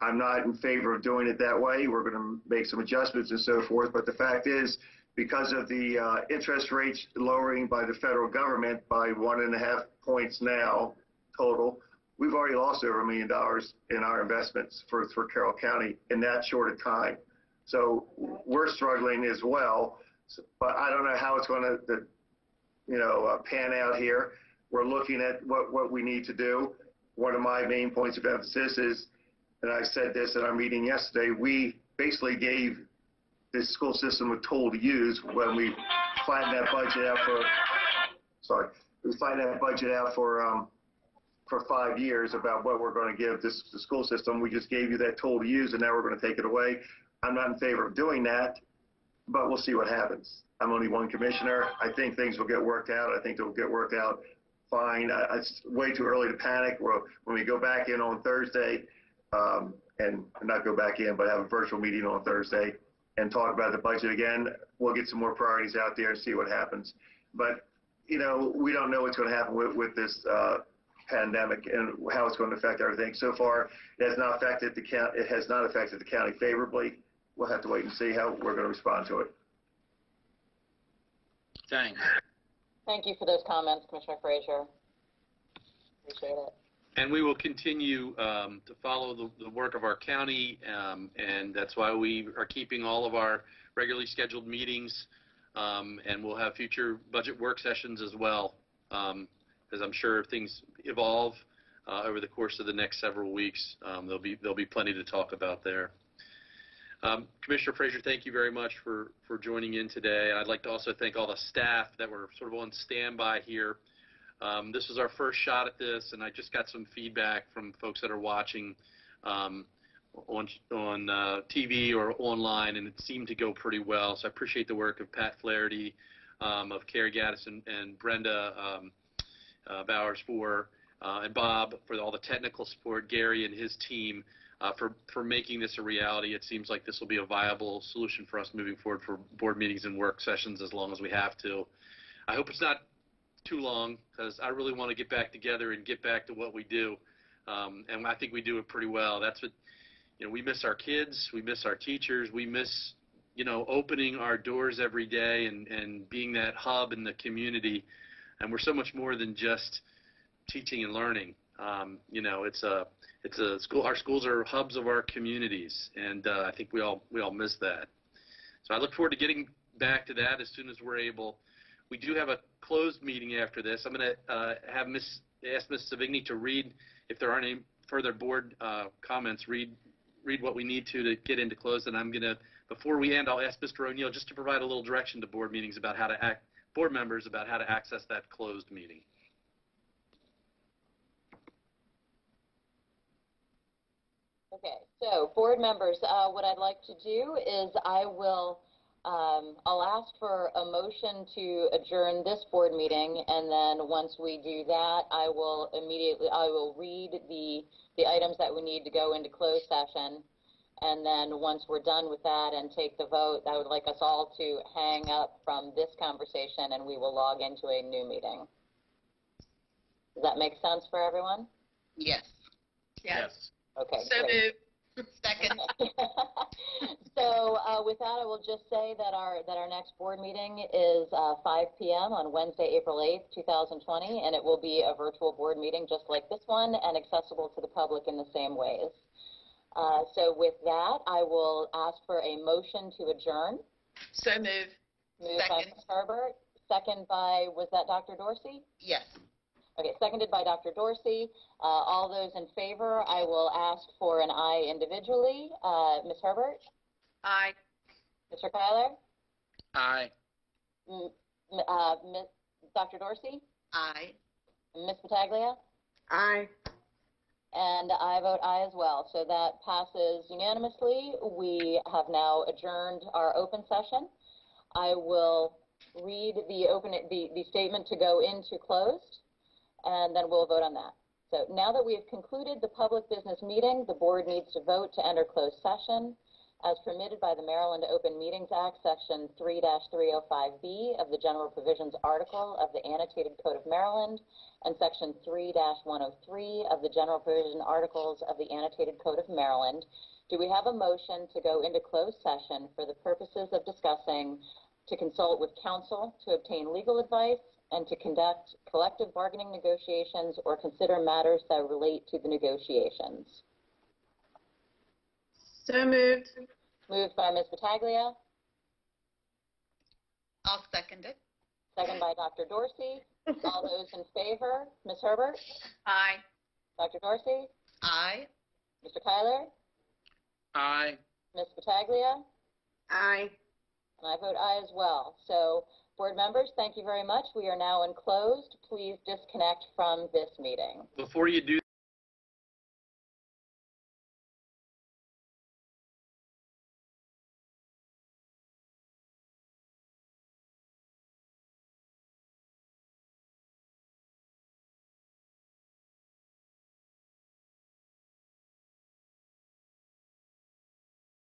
I'm not in favor of doing it that way. We're going to make some adjustments and so forth. But the fact is, because of the interest rates lowering by the federal government by 1.5 points now total, we've already lost over $1 million in our investments for Carroll County in that short a time. So we're struggling as well. But I don't know how it's going to pan out here. We're looking at what we need to do. One of my main points of emphasis is, and I said this at our meeting yesterday, we basically gave this school system a tool to use when we flattened that budget out for 5 years about what we're going to give the school system. We just gave you that tool to use, and now we're going to take it away. I'm not in favor of doing that, but we'll see what happens. I'm only one commissioner. I think things will get worked out. I think they'll get worked out fine. It's way too early to panic. When we go back in on Thursday, and not go back in, but have a virtual meeting on Thursday and talk about the budget again, we'll get some more priorities out there and see what happens. But, we don't know what's going to happen with this pandemic and how it's going to affect everything. So far, it has not affected the county favorably. We'll have to wait and see how we're going to respond to it. Thanks. Thank you for those comments, Commissioner Frazier. Appreciate it. And we will continue to follow the work of our county, and that's why we are keeping all of our regularly scheduled meetings, and we'll have future budget work sessions as well, as I'm sure if things evolve over the course of the next several weeks, there'll be plenty to talk about there. Commissioner Frazier, thank you very much for joining in today. I'd like to also thank all the staff that were sort of on standby here. This was our first shot at this, and I just got some feedback from folks that are watching on TV or online, and it seemed to go pretty well. So I appreciate the work of Pat Flaherty, of Carrie Gaddis and Brenda Bowers and Bob for all the technical support, Gary and his team for making this a reality. It seems like this will be a viable solution for us moving forward for board meetings and work sessions as long as we have to. I hope it's not too long, because I really want to get back together and get back to what we do. And I think we do it pretty well. That's what, we miss our kids, we miss our teachers, we miss, opening our doors every day and being that hub in the community. And we're so much more than just teaching and learning. It's a school. Our schools are hubs of our communities, and I think we all miss that. So I look forward to getting back to that as soon as we're able. We do have a closed meeting after this. I'm going to ask Ms. Savigny to read, if there aren't any further board comments, read what we need to get into closed. And I'm going to, before we end, I'll ask Mr. O'Neill just to provide a little direction to board meetings about how to board members about how to access that closed meeting. Okay, so board members, what I'd like to do is I'll ask for a motion to adjourn this board meeting, and then once we do that, I will read the items that we need to go into closed session, and then once we're done with that and take the vote, I would like us all to hang up from this conversation, and we will log into a new meeting. Does that make sense for everyone? Yes. Yes. Okay, so great. Second. So with that, I will just say that our next board meeting is 5 p.m. on Wednesday, April 8th, 2020, and it will be a virtual board meeting just like this one and accessible to the public in the same ways. So with that, I will ask for a motion to adjourn. So move. Moved by Ms. Herbert. Second by, was that Dr. Dorsey? Yes. Okay, seconded by Dr. Dorsey. All those in favor, I will ask for an aye individually. Ms. Herbert? Aye. Mr. Kyler? Aye. Dr. Dorsey? Aye. Ms. Battaglia? Aye. And I vote aye as well. So that passes unanimously. We have now adjourned our open session. I will read the statement to go into closed, and then we'll vote on that. So now that we have concluded the public business meeting, the board needs to vote to enter closed session. As permitted by the Maryland Open Meetings Act, Section 3-305B of the General Provisions Article of the Annotated Code of Maryland, and Section 3-103 of the General Provision Articles of the Annotated Code of Maryland, do we have a motion to go into closed session for the purposes of discussing, to consult with counsel, to obtain legal advice, and to conduct collective bargaining negotiations or consider matters that relate to the negotiations? So moved. Moved by Ms. Battaglia. I'll second it. Second by Dr. Dorsey. All those in favor? Ms. Herbert? Aye. Dr. Dorsey? Aye. Mr. Kyler? Aye. Ms. Battaglia? Aye. And I vote aye as well. So, board members, thank you very much. We are now in closed. Please disconnect from this meeting. Before you do